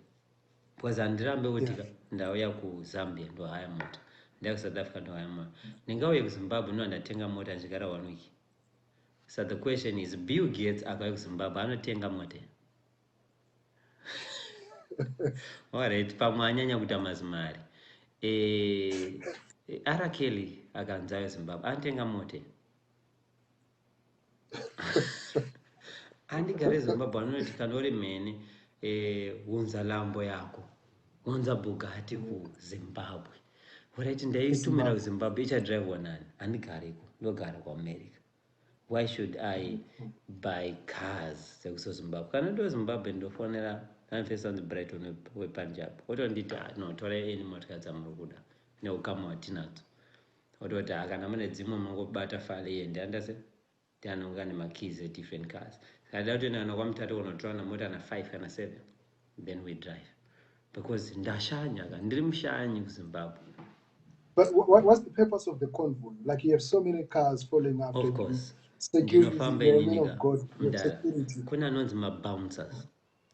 because handirambe kuti ndauya kuZambia ndohaya mota ndauya kuSouth Africa ndohaya mota ndingauya kuZimbabwe ndohandatenga mota ndikara 1 week. So the question is, Bill Gates akauya kuZimbabwe anotenga mota alright pamwe anyanya kuita mazimari Kelly akanzi auya Zimbabwe anotenga mota andigare Zimbabwe anoti kana uri mhene unza lambo yako unza Bugatti kuZimbabwe urati ndaitumira kuZimbabwe ichadhraivwa nani handigareko ndogara kuAmerica. Why should I buy cars sekusoZimbabwe kana ndo Zimbabwe ndofonera Anfesons Brighton wePunjab otonditi no torai eni motikari dzamuri kuda neukama watinadzo ototi kana mune dzimwe mungobata fale yende andase tianonga nemakeys different cars kada kutoenda kana kwamutatu kunotora namota na 5 kana 7 then we drive because ndashanya ka ndiri mushanyi kuZimbabwe. But what's the purpose of the convoy? Like you have so many cars following after you. Of course. Security. Kuna anonzi mabouncers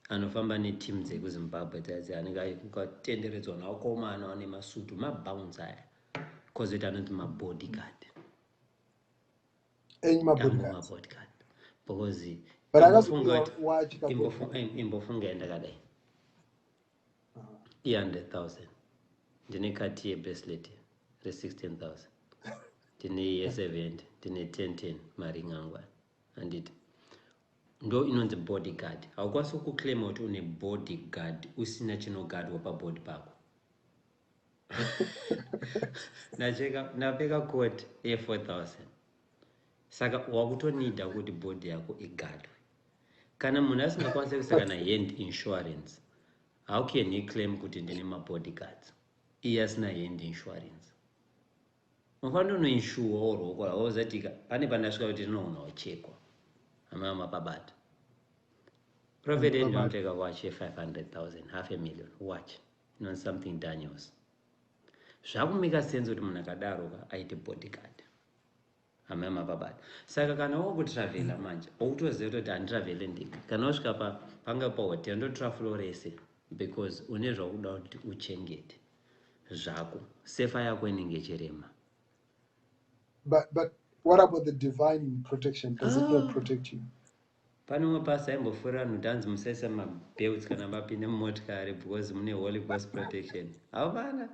anofamba neteam dzekuZimbabwe dzaidzi anenge akatenderedzwa nawakomana ane masutu mabouncer aya kozoti anonzi mabodyguard. Mabodyguard because imbofunga endakadai 100,000 ndine kati yebracelet re16,000 ndine ye70 ndine 10 maringi angu anditi ndo inonzi bodyguard. Haukwanisi kuclaima kuti une bodyguard usina chinogadwa pabody pako. Napeka coat ye4,000 saka wakutonida kuti body yako igadwe. Kana munhu asingakwanisi kuisa kana hand insurance how can you claim kuti ndine mabodyguards iye asina hand insurance? Unofanira unoinsure uroko wauzatika pane pandasvika kuti ndinoona wachekwa amama pabata Prophet ndinoteka watch 500,000 $500,000 watch non something Daniels zvakumika sense kuti munhu akadaro aite bodyguard amama pabata. Saka kana wakutravela manje ukutoziva kuti handitravele ndega kana wasvika panga pahotel ndotraflo rese because une zvakuda kuti uchengete zvako sefa yako inenge chirema. But what about the divine protection? Does it not protect you? Pane mapasa aimbofura vanhu tanzi musaisa mabelts kana mapinde mumotikari because mune Holy Ghost protection. Hapana.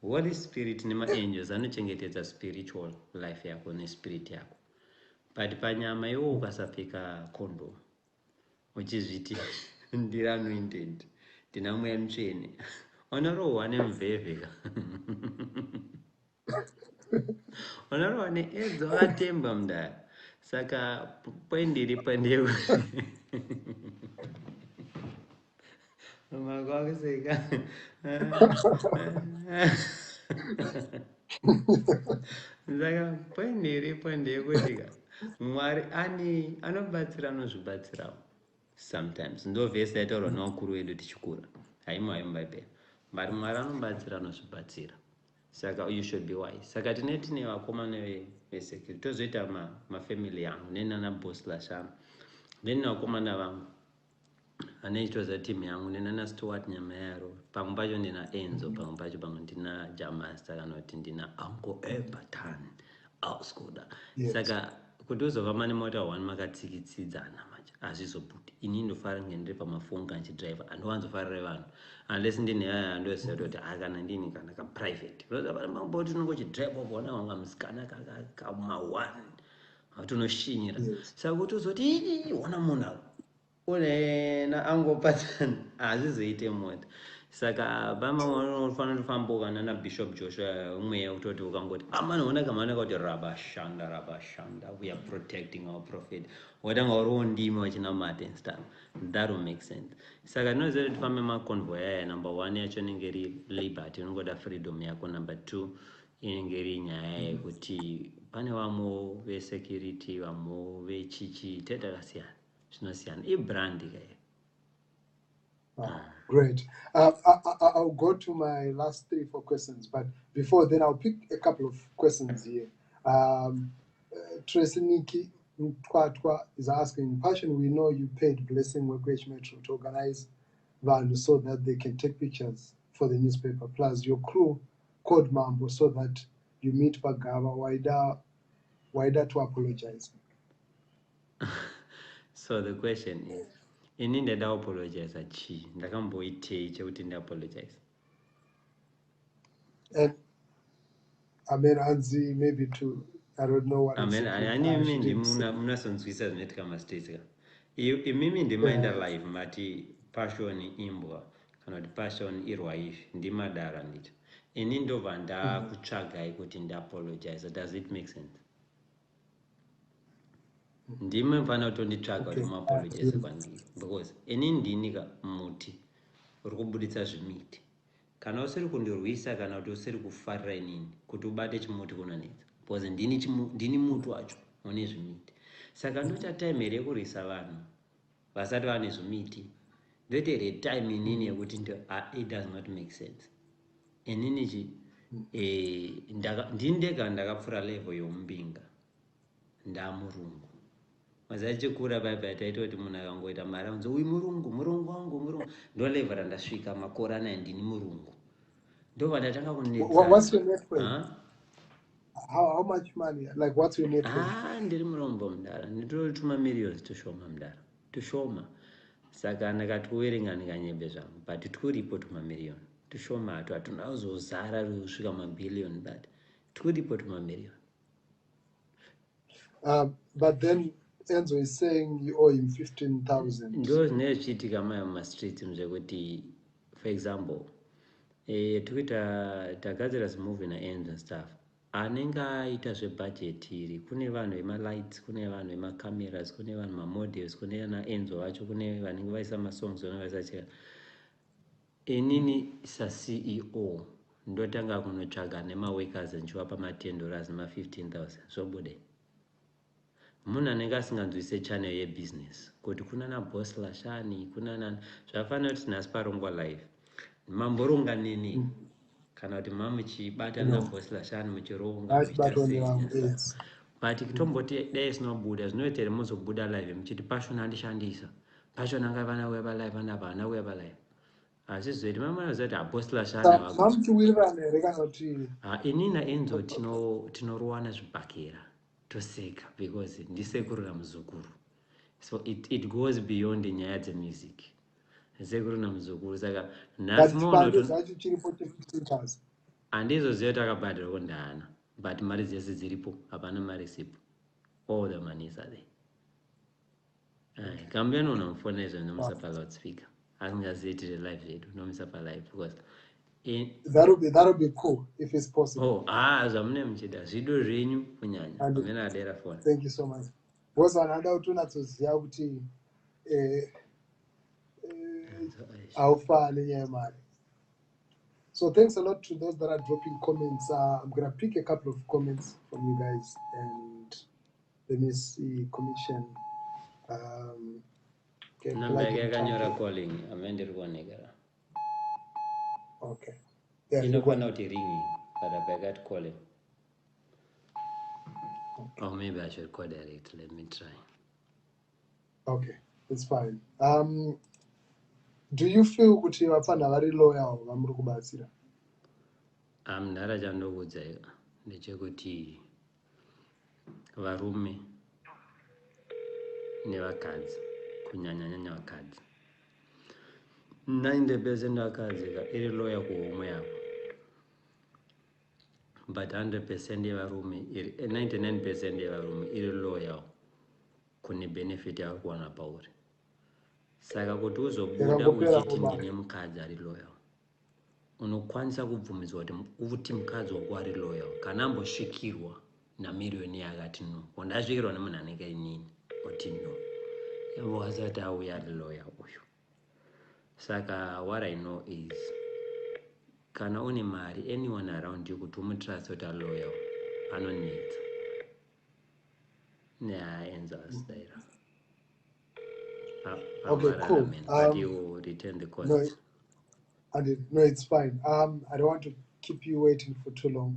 Holy Spirit nemaangels anochengetedza spiritual life yako nespirit yako. But panyama iwo ukasapfeka condom uchizviti ndiri anointed ndina mweya mutsvene unarohwa nemuvhevheka unarohwa needzo akatemba mudara. Saka poindiri pandeu makwakuseka saka poindiri pandeu kutika Mwari anobatsira anozvibatsirawo sometimes ndo vhesi yaitaurwa navakuru vedu tichikura haimwayo mubhaibheri but Mwari anobatsira anozvibatsira. Saka you should be wise. Saka tine vakomana vesecurity tozoita mafamily yangu nenana boss lashanu then vakomana vangu anechitoza team yangu nenana Stuart Nyamayaro pamwe pacho ndina Enzo pamwe pacho pamwe ndina Jamasta kana kuti ndina Uncle Everton Auscoda. Saka kuti uzova mane mota 1 makatsikitsidzana manje azvizobudi ini ndofara ngendere pamafonga nchidriver andowanzofarire vanhu unless ndine haya andoziva kuti kana ndini kana ka private mamboti unongo chidriver kuona wanga musikana kama 1 atunoshinyira saka kuti uzoti wana munhu unena angopatsana azvizoite mota saka bama unofanira kufamba kana na Bishop Joshua umwe utoti ukangoti amanoona kamana kuti rabashanda we are protecting our prophet wadanga urondima wachinamata and stuff that will make sense saka ndinoziva kuti tifambe maconvoy aya number 1 yacho inenge iri liberty unongoda freedom yako number 2 inenge iri nyaya yekuti pane vamwe vesecurity vamwe vechichi tetakasiyana zvinosiyana ibrand kaye. Great. I'll go to my last 3-4 questions, but before then, I'll pick a couple of questions here. Tracy Niki Mkwatwa is asking, Passion, we know you paid Blessing Workwesh Metro to organize Vandu so that they can take pictures for the newspaper. Plus, your crew called Mambo so that you meet Bagava. Why to apologize? So the question is, in India, I apologize. Ndakamboitei chekuti apologize. And I mean, Anzi, maybe to, I don't know what. I mean, I mean, muna sonzwisa zinetika masteka. Mimi ndimaenda live mati passion imbwa kana kuti passion irwaifi ndimadara ndito. Ini ndobva ndakutsvaga kuti apologize. Does it make sense? Ndime mfana kutonditsvaga kuti apologize kwandiri because ini ndinika muti uri kubuditsa zvimiti kana usiri kundirwisa kana kuti usiri kufarira inini kuti ubate chimuti kunonetsa because ndini muti wacho une zvimiti saka ndota time here yekurwisa vanhu vasati vane zvimiti ndotere time inini yekuti it does not make sense inini ndindega ndakapfura level yomumbinga ndamurungu mazachikura baba taita kuti munhu akangoita mari anzi uyu murungu wangu ndo level randasvika makore 9 ndini murungu ndobva ndatanga kunetsa. What's your net worth? How much money? Like what's your net worth? Ndiri murombo mudara nditorotuma millions toshoma mudara toshoma saka ndakati kuverenga ndikanyembe zvangu but tikuripo tumamiliyoni toshoma hatu hatuna kuzozara kusvika mabiliyoni but tikuripo tumamiliyoni. But then Enzo is saying you owe him 15,000. Ndo zvinenge zvichiitika maya mumastreet zvekuti for example takagadzira zimovie naEnzo and stuff anenge aita zvebhajeti iri kune vanhu vemalights kune vanhu vemacameras kune vanhu mamodels kune naEnzo vacho kune vanenge vaisa masongs vanenge vaisacheka inini saCEO ndotanga kunotsvaga nemaworkers nchiwapa $10 ma$15,000 zvobude munhu anenge asinganzwise channel yebusiness kuti kuna naboss lashani kuna nani zvafanira kuti nhasi parongwa live mamboronga nini kana kuti mamuchibata naboss lashani muchironga but kitomboti dai sinobuda zvinoitere muzobuda live muchiti passion handishandisa passion anga vana uya palive anapa ana uya palive asi zvoiti mamanoziva kuti aboss lashani ini naEnzo tinorowana zvibhakera toseka because ndisekuru namuzukuru so it goes beyond nyaya dzemusic sekuru namuzukuru saka handizoziva takabhadhira kondahana but mari dzese dziripo hapana mari isipo all the money is there kambe nona mufona izvo nomuisa paloudspeaker asingaziitire live yedu nomuisa palive because that'll be cool if it's possible. Zvamune muchida zvido zvenyu kunyanya pamene adera phone. Thank you so much. Was another utonatsoziva kuti aufa nenyaya yemari. So thanks a lot to those that are dropping comments. I'm going to pick a couple of comments from you guys and let me see commission. Number yakanyora calling amendiri kuonekera. Okay. Yeah, you know not ringing, but I got calling. Okay. Or maybe I should call direct. Let me try. Okay, it's fine. Do you feel kuti vapfana vari loyal vamuri kubatsira? Nhara chandokudza ndechekuti varume nevakadzi, kunyanyanyanya vakadzi. 90% vakadzi iri lawyer kuhomwe yako, but 100% yevarume, 99% yevarume iri lawyer kune benefit yakuwana pauri. Saka kuti uzobuda uchiti ndine mukadzi ari lawyer, unokwanisa kubvumidzwa kuti mukadzi wako ari lawyer kana ambosvikirwa namiriyoni yakati no, ndasvikirwa nemunhu anenge inini oti no, wasati auya ari lawyer uyu. Saka what I know is kana une mari, anyone around you kuti umutrust kuti ari lawyer anonetsa. Ends us there. Okay, cool. But you return the cost. No, it's fine. I don't want to keep you waiting for too long.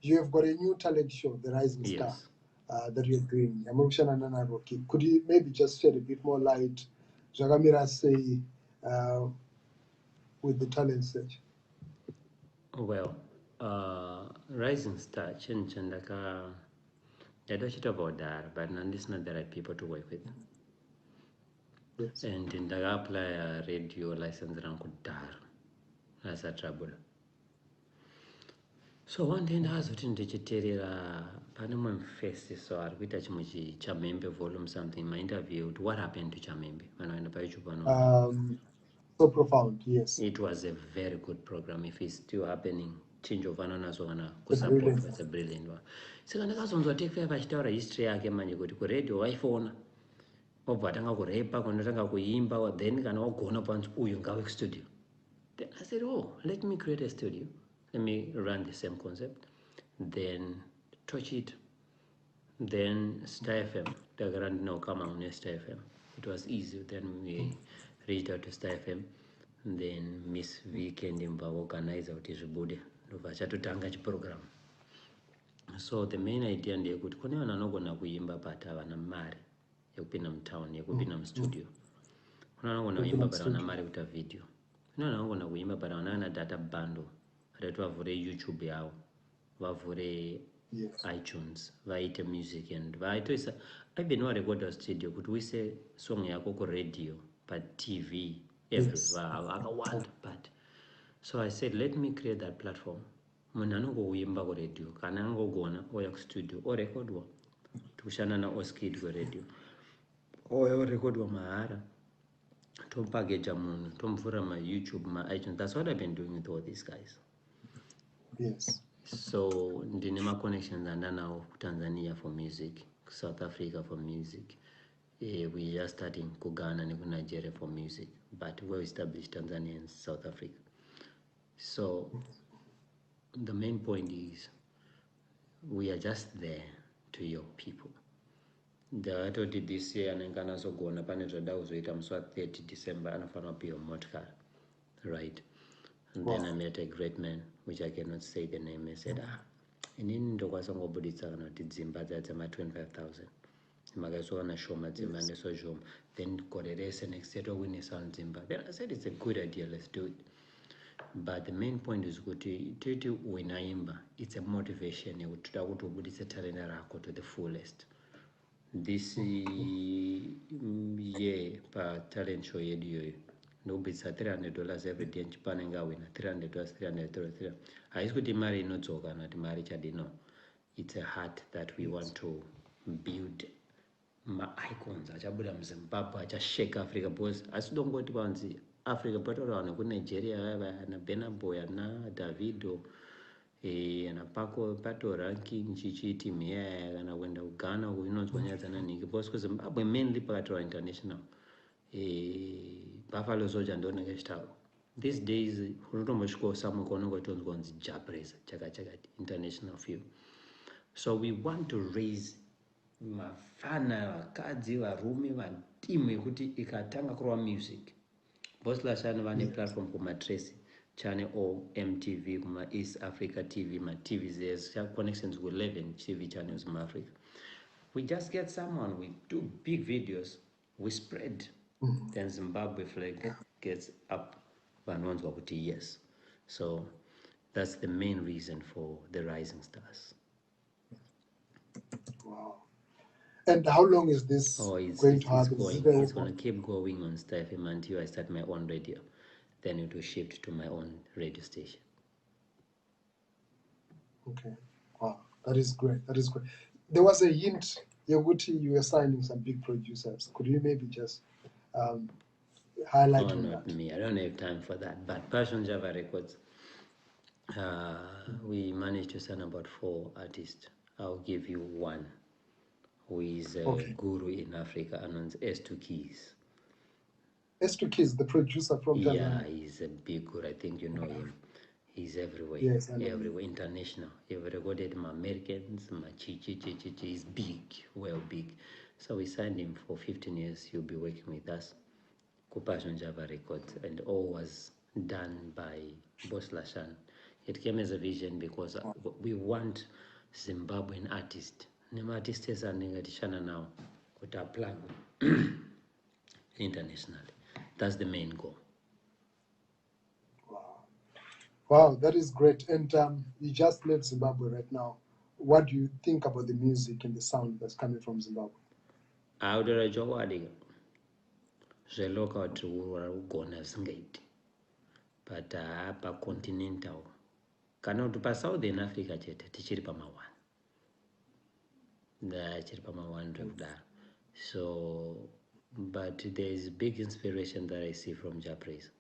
You have got a new talent show, The Rising Star, that you're doing. Could you maybe just shed a bit more light, Jagamira say, with the talent search? Well, Rising Star, Chandaka, I don't shit about that, but none is not the right people to work with. Yes. And in the apply a radio license around Kudar as a trouble. So one day I was in the Panama Fest, so I will touch Muji Chamembe volume something. My interviewed what happened to Chamembe when I in So profound, yes. It was a very good program. If it's still happening, change of anonazona support was a brilliant one. Second, I was take fair history again, go to radio, iPhone. Obatanga kurepa kunatanga kuimba then kana wagona pansi uyu ngawe studio. Then I said, oh, let me create a studio, let me run the same concept, then touch it, then Star FM, the grand no come on Star FM. It was easy. Then we reached out to Star FM, and then Miss Weekend in organize out his body to tanga program. So the main idea ndiye kuti kune vana vanogona kuimba but havana mari yekupinda mutown, yekupinda mustudio. Kuna vanogona kuimba but havana mari kuita video. Kuna vanogona kuimba but havana data bundle kuti vavhure YouTube yavo, vavhure iTunes, vaite music and vaitoisa. I've been warecorda studio kuti uise song yako ku radio, but TV, everywhere, akawanda. But so I said, let me create that platform. Munhu anongoimba ku radio kana angogona oya ku studio orekodwa tukushanda na oskid ku radio orekodwa mahara topackage munhu tomvura ma YouTube ma iTunes. That's what I've been doing with all these guys. Yes. So ndine ma connections andanawo ku Tanzania for music, South Africa for music. We just starting ku Ghana and ku Nigeria for music, but we established Tanzania and South Africa. So the main point is we are just there to your people. The I did this year and Ghana so go on a panel that was 30 December and I found a motor, right? And then I met a great man, which I cannot say the name. I said, in Indo was on Obuditsa did Zimbabwe at 25,000. Magazuana show my Zimbabwe so show. Then got a race and etc. Win a sound Zimbabwe. Then I said it's a good idea, let's do it. But the main point is good to winaimba. It's a motivation. It's a talent to the fullest. This year, per talent show year, no bits at $300 every day. Japan and win $300, $300. I used to marry not so not marriage. I didn't know. It's a heart that we want to build. My icons. I just Zimbabwe. I just shake Africa boys. I don't go to Banzi. Africa patoro na Nigeria na Benaboy na Davido na Paco pato ranking chichi team here na wenda Ghana unozwanya zana niki boss because Zimbabwe mainly patro international Buffalo Soldier ndo ngeshtawo these days unotomboshiko samo kono kwatonzwanzi Jabreza chaka international few. So we want to raise mafana vakadzi varume vatimu yekuti ikatanga kurwa music both last and one platform kuma Tracy channel or MTV kuma East Africa TV, my TVs there's connections with 11 TV channels in Africa. We just get someone, we do big videos, we spread, then Zimbabwe flag gets up and one's over to yes. So that's the main reason for the Rising Stars. Wow. And how long is this Oh, it's, going it's, to it's happen? Is going. it It's going to keep going on Star FM until I start my own radio. Then it will shift to my own radio station. Okay. Wow, that is great. That is great. There was a hint, Yaguti, you were signing some big producers. Could you maybe just highlight Oh, on not that? me. I don't have time for that. But Passion Java Records, we managed to sign about 4 artists. I'll give you one who is a Okay. guru in Africa, and S2 Keys. S2 Kids, the producer from Yeah, Tanzania. he's a big guru. I think you know him. He's everywhere. Yes, I know. Everywhere, international. You've recorded my Americans, my Chi. He's big, well big. So we signed him for 15 years. He'll be working with us. Kupassion Java Records, and all was done by Boss Lashan. It came as a vision because we want Zimbabwean artists. Name artists are Ningatishana now, with our plug internationally. That's the main goal. Wow, that is great. And you just left Zimbabwe right now. What do you think about the music and the sound that's coming from Zimbabwe? Audora Jawadiga. Zveloka kuti uragona zvingaiti. But apa continental. Kana kuti pa-Southern Africa chete tichiri pama-1. Tichiri pama-1 rekudaro. So, but there is big inspiration that I see from Japanese.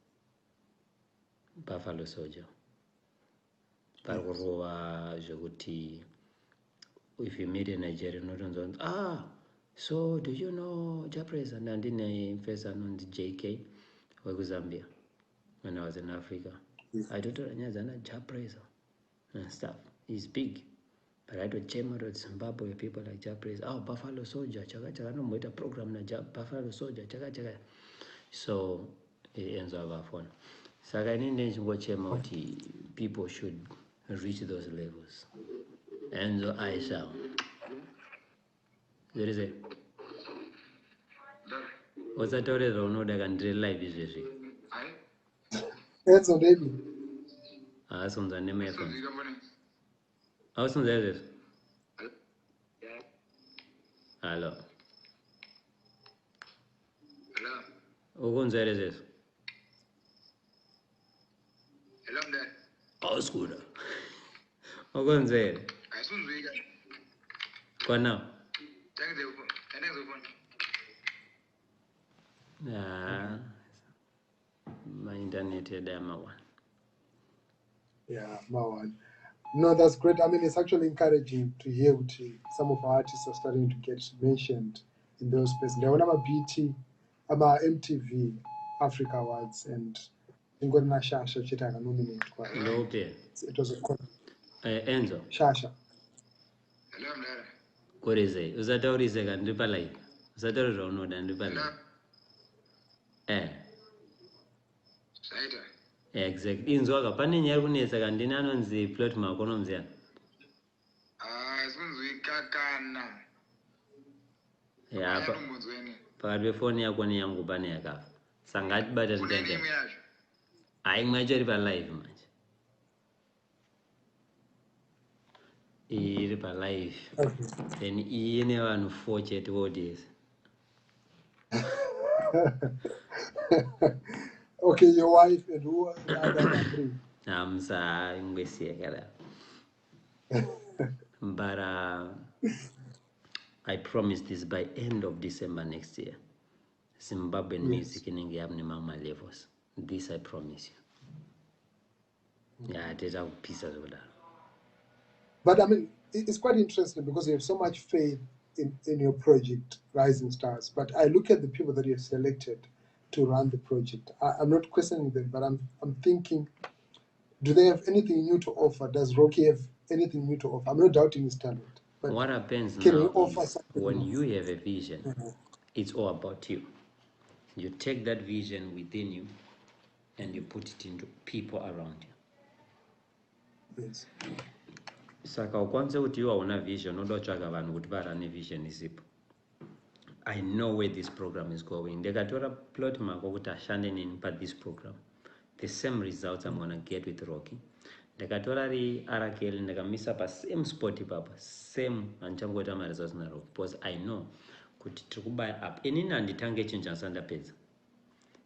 Buffalo Soldier. Parkurova zvekuti if you meet a Nigerian, so do you know Japanese? And ndine mfesa anonzi JK wekuZambia when I was in Africa. I don't know Japanese and stuff. He's big. But I don't chema to Zimbabwe people like Japanese. Oh, Buffalo Soldier, chaka no mweta program na Buffalo Soldier, chaka. So it ends up our phone. Saka inini chingochema kuti people should reach those levels. Enzo Aisha. There is a what's that story unoda kandire live izvezvi? Enzo maybe. Asonza name yacho. Asonza izvezvi? Hello. Ukunzwa ere izvezvi? Hello, Dad. Awusikula. Ukunzwa ere? Ayisunzwika. Kwa now? Thanks for phone. My internet here, one. Yeah, Mawan. No, that's great. I mean, it's actually encouraging to hear what some of our artists are starting to get mentioned in those places. There were a BT, about MTV Africa Awards, and Ngona Shasha Chitanga nominated. Lope. It was a Enzo. Shasha. Hello, Dad. What is it? Uzataurize kandipa live. Uzataurira unoda ndipa live. Saita. Exactly. Inzwaka pane nyari kunetsa kandini anonzi plot makonomziya. Ayisunzwika kana. Yeah, pakati pefoni yako neyangu pane yakafa. Sangati bata nditende. Hayi mwachari pa live manje. Iri pa live. Then iine vanhu 4 chete audience. Okay, your wife and who are the other 3? I'm sorry, but I promise this by end of December next year. Zimbabwean music in India mama levels. This I promise you. Yeah, I did have pieces of that. But I mean, it's quite interesting because you have so much faith in your project, Rising Stars. But I look at the people that you have selected to run the project. I'm not questioning them, but I'm thinking, do they have anything new to offer? Does Rocky have anything new to offer? I'm not doubting his talent. But what happens can now you offer is something when else? you have a vision, it's all about you. You take that vision within you and you put it into people around you. Yes. Saka ukwanze kuti iwe hauna vision unoda kutsvaga vanhu kuti varane vision isipo. I know where this program is going. Ndikatora plot mako kuti ashande neni pa this program. The same results I'm going to get with Rocky. ndakatora riarakeli ndakamisa pasame spot ipapa same handichangoita mari zasinaro because I know kuti tiri kubaya up inini handitange chinhu chandisandapedza.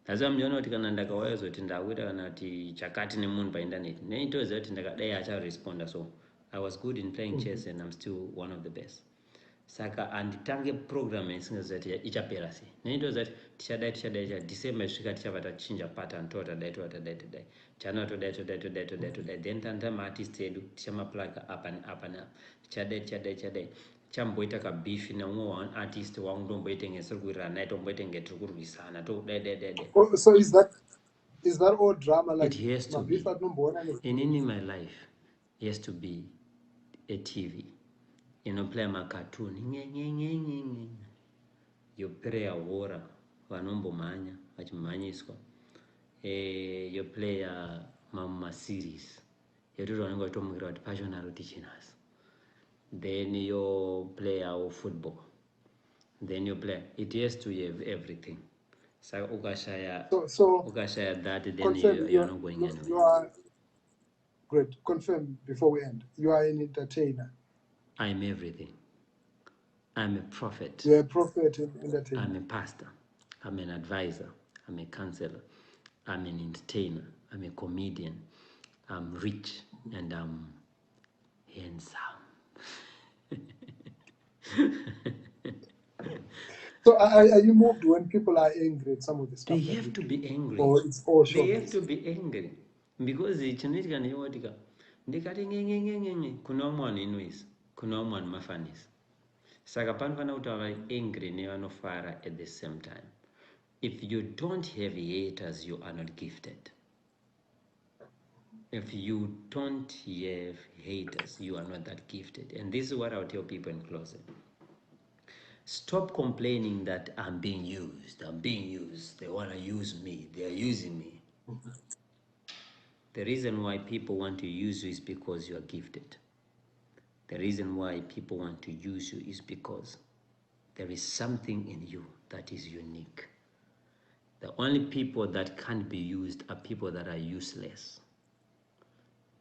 Asi amuona kuti kana ndakauya zoti ndakuita kana kuti chakati nemunhu paindaneti neitoziva kuti ndakadai acharesponda. So I was good in playing chess and I'm still one of the best. Saka handitange program isingaziva kuti ichapera sei. Neitoziva kuti tichadai December isvika tichabva tachinja pattern todai January todai then tandama artist edu tichamaplaga up and up tichadai chamboita kabeef neumwe one artist wangu ndomboitenge siri kuwirirana naye tomboitenge tiri kurwisana todai. So is that all drama? Like It has to be. In my life, it has to be a TV. Play my cartoon. You play a war, vanombo manya, vachimanyiswa. You play a mama series. You do not go to about passionate teaching us. Then you play our football. Then you play. It has to have everything. So Ukashaya that, then you're not going anywhere. You are great. Confirm before we end. You are an entertainer. I'm everything. I'm a prophet. You're a prophet in entertainer. I'm a pastor. I'm an advisor. I'm a counselor. I'm an entertainer. I'm a comedian. I'm rich and I'm handsome. So are you moved when people are angry at some of the stuff? They have to be angry. Or it's all showbiz? They have to be angry. Because chinoitika ndeyotika ndikati ngenge kuna mwana inwisa kuna mwana mafanisa. Saka panofanira kuti ava angry nevanofara at the same time. If you don't have haters, you are not gifted. If you don't have haters, you are not that gifted. And this is what I'll tell people in closing. Stop complaining that I'm being used. They want to use me. They are using me. The reason why people want to use you is because you are gifted. The reason why people want to use you is because there is something in you that is unique. The only people that can't be used are people that are useless.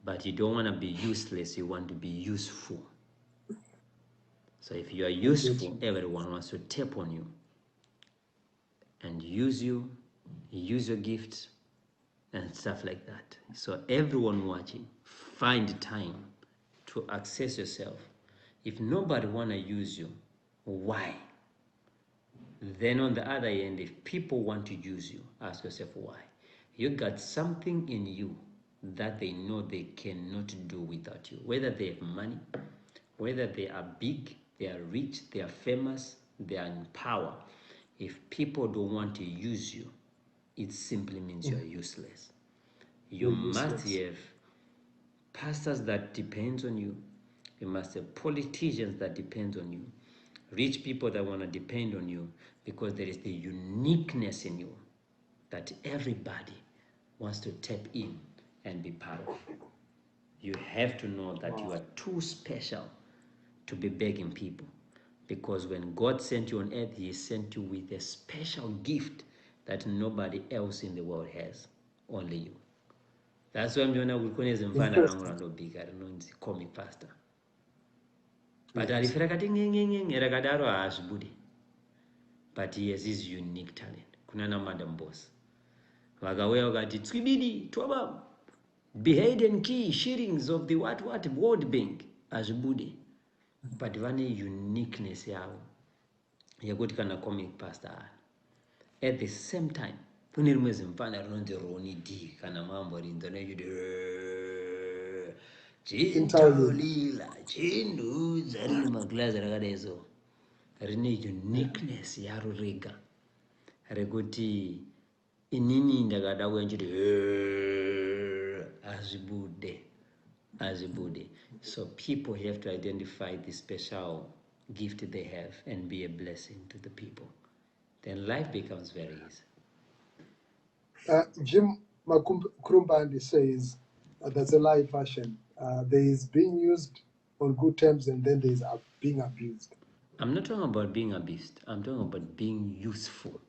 But you don't want to be useless, you want to be useful. So if you are useful, everyone wants to tap on you and use you, use your gifts and stuff like that. So everyone watching, find time to access yourself. If nobody want to use you, why? Then on the other end, if people want to use you, ask yourself why. You got something in you that they know they cannot do without you. Whether they have money, whether they are big, they are rich, they are famous, they are in power. If people don't want to use you, it simply means you are useless. You must have pastors that depend on you. You must have politicians that depend on you. Rich people that want to depend on you, because there is the uniqueness in you that everybody wants to tap in and be part of. You have to know that you are too special to be begging people, because when God sent you on earth, he sent you with a special gift that nobody else in the world has, only you. That's why I'm doing a comic pastor. But but he has his unique talent. Kunana Madam Boss. Wagawea wakati twibidi twaba behaden key shearings of the what World Bank as Budi. But one uniqueness yao. Yakuti kana comic pastor. At the same time, punirumeze mfana ronde Roni D kana mambo rindone yude. Chintalila, chindu zari maglaza ragadezo. Rine uniqueness yaro rega. Reguti inini ndagada wenjide azibude. So people have to identify the special gift they have and be a blessing to the people. Then life becomes very easy. Jim Krumbandi says that's a live version. There is being used on good terms and then there is being abused. I'm not talking about being abused. I'm talking about being useful.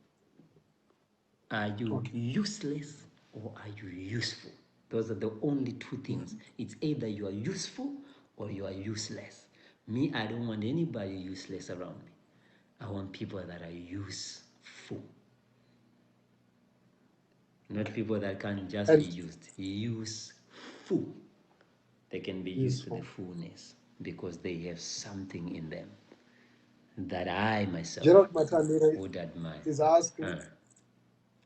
Are you useless or are you useful? Those are the only two things. It's either you are useful or you are useless. Me, I don't want anybody useless around me. I want people that are useful. Not people that can just be used. Useful. They can be used to the fullness because they have something in them that I myself Gerald Matanire would admire. is asking.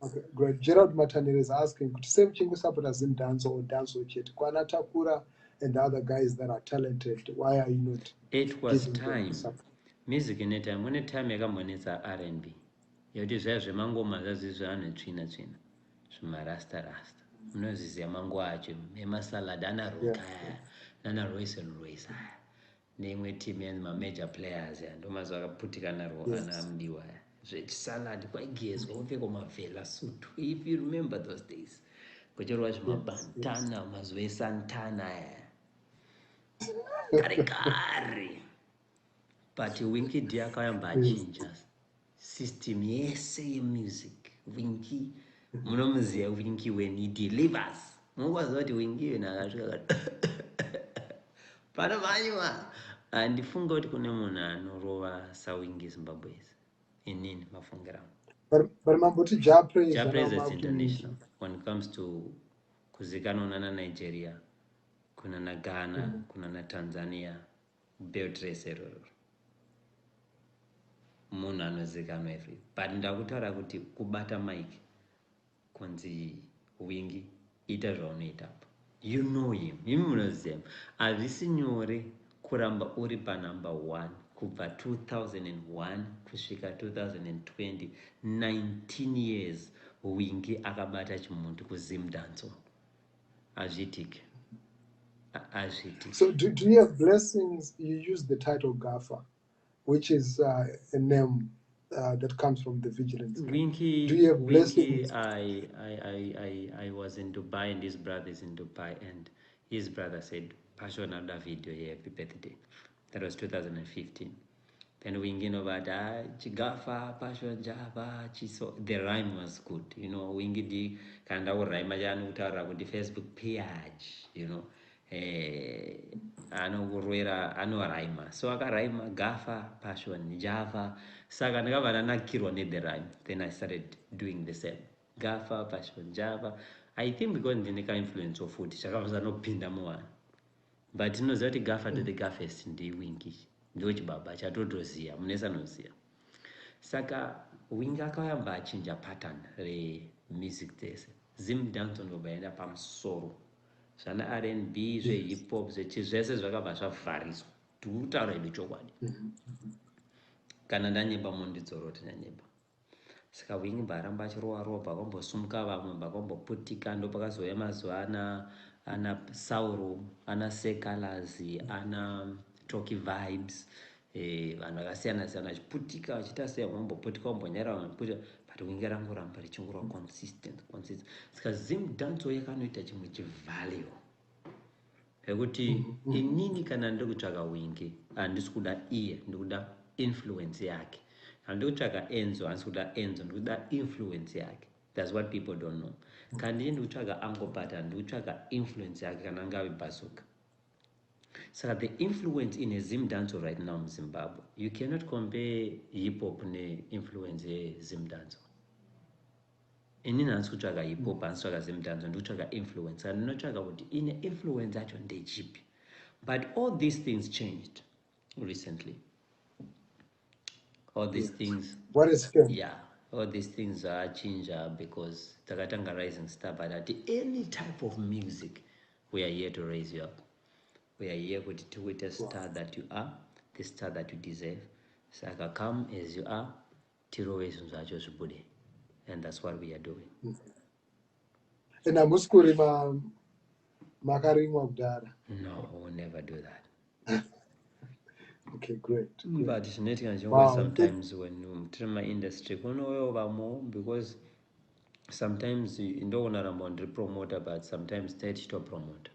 Okay, great. Gerald Matanire is asking, could same chingu supporters in dance or dance or chet? Kwana Takura and the other guys that are talented, why are you not It was giving them time. support? Music in a time when a time yakamonetsa R&B. Yoti zvemangoma zvazvizvane tsvina tsvina. Zvimarasta rasta. Munozviziva mango acho emasalad anaroka nana Royce and Royce. Neimwe team major players ndomazo akaputika naro anamudiwa zvechisalad kwaigezwa upfekwa mavhela sutu. If you remember those days kuchorwa zvimabantana mazuva esantana kare. But Winky D akayamba achinja system yese yemusic. Winky munomuziva Winky when he delivers. Mungwaziva kuti Winky wena akasvika panomanywa. Ndifunga kuti kune munhu anorova saWinky Zimbabwe inini mafungira. But Mambuti Japraise is international when it comes to kuzikanwa na Nigeria, kuna na Ghana, kuna na Tanzania, Beatrice error. Munhu anozikanwa every. But ndakutaura kuti kubata mic kunzi Winky ita zvaunoita. You know him. Munoziva. Hazvisi nyore kuramba uri pa number 1 kubva 2001 kusvika 2020, 19 years Winky akabata chimuntu kuzimdanzo. Hazvitiki. So do you have blessings? You use the title Gaffer, which is a name that comes from the vigilance. Winky, do you have blessings? I was in Dubai and his brother is in Dubai and his brother said, Passion another video here, happy birthday. That was 2015. Then Winky Chigafa, Passion Java, Chiso. The rhyme was good. You know, Winky D kind of rhyme with the Facebook page, you know. Rhyme. So I got rhyme Gafa, Passion, Java. Saka ndakabva nakirwa the rhyme. Then I started doing the same. Gafa, Passion, Java. I think because ndine influence of food, chakabva nopinda muwana. But inoziva kuti Gafa to the Gafest ndiWinky. Ndochibaba chatotoziya, munesa noziya. Saka Winky akayamba achinja pattern music dzese. Zimdanzo ndobaenda pamusoro. Zvana R&B, hip hop, zvese zvakabva zvavhariswa. Tikutaura hedu chokwadi. Kana ndanyemba mundidzoroti ndanyemba. Saka Winky mbaramba achirova pakombosumuka vamwe pakomboputika ndopakazouya mazuva ana Sauro, ana Sekalazi, ana Talky Vibes, vanhu vakasiyana siyana vachiputika vachiita sei vamomboputika vambonyara vamboputika. But Winky rangoramba richingorwa consistent. Saka Zimdanzo yakanoita chimwe chivalue ekuti inini kana ndiri kutsvaka Winky handisi kuda iye ndikuda influence yake. Handiri kutsvaka Enzo handisi kuda Enzo ndikuda influence yake. That's what people don't know. Kandi ndiri kutsvaka Angopata ndiri kutsvaka influence yake kana ngave Bazooka. So the influence in a Zimdanzo right now in Zimbabwe, you cannot compare hip hop ne influence ye Zimdanzo. Inini handisi kutsvaka hip hop handisi kutsvaka Zimdanzo ndiri kutsvaka influence. And ndinotsvaka kuti ine influence yacho ndechipi. But all these things changed recently. All these things. What is good? Yeah, all these things are changed because Takatanga Rising Star. But at any type of music, we are here to raise you up. We are here with the star that you are, the star that you deserve. So I can come as you are, and that's what we are doing. And Amuskuri Makarimwa Gdara. No, we'll never do that. Okay, great. But it's not sometimes when you try my industry, more because sometimes you don't want to promoter, but sometimes stage to promote.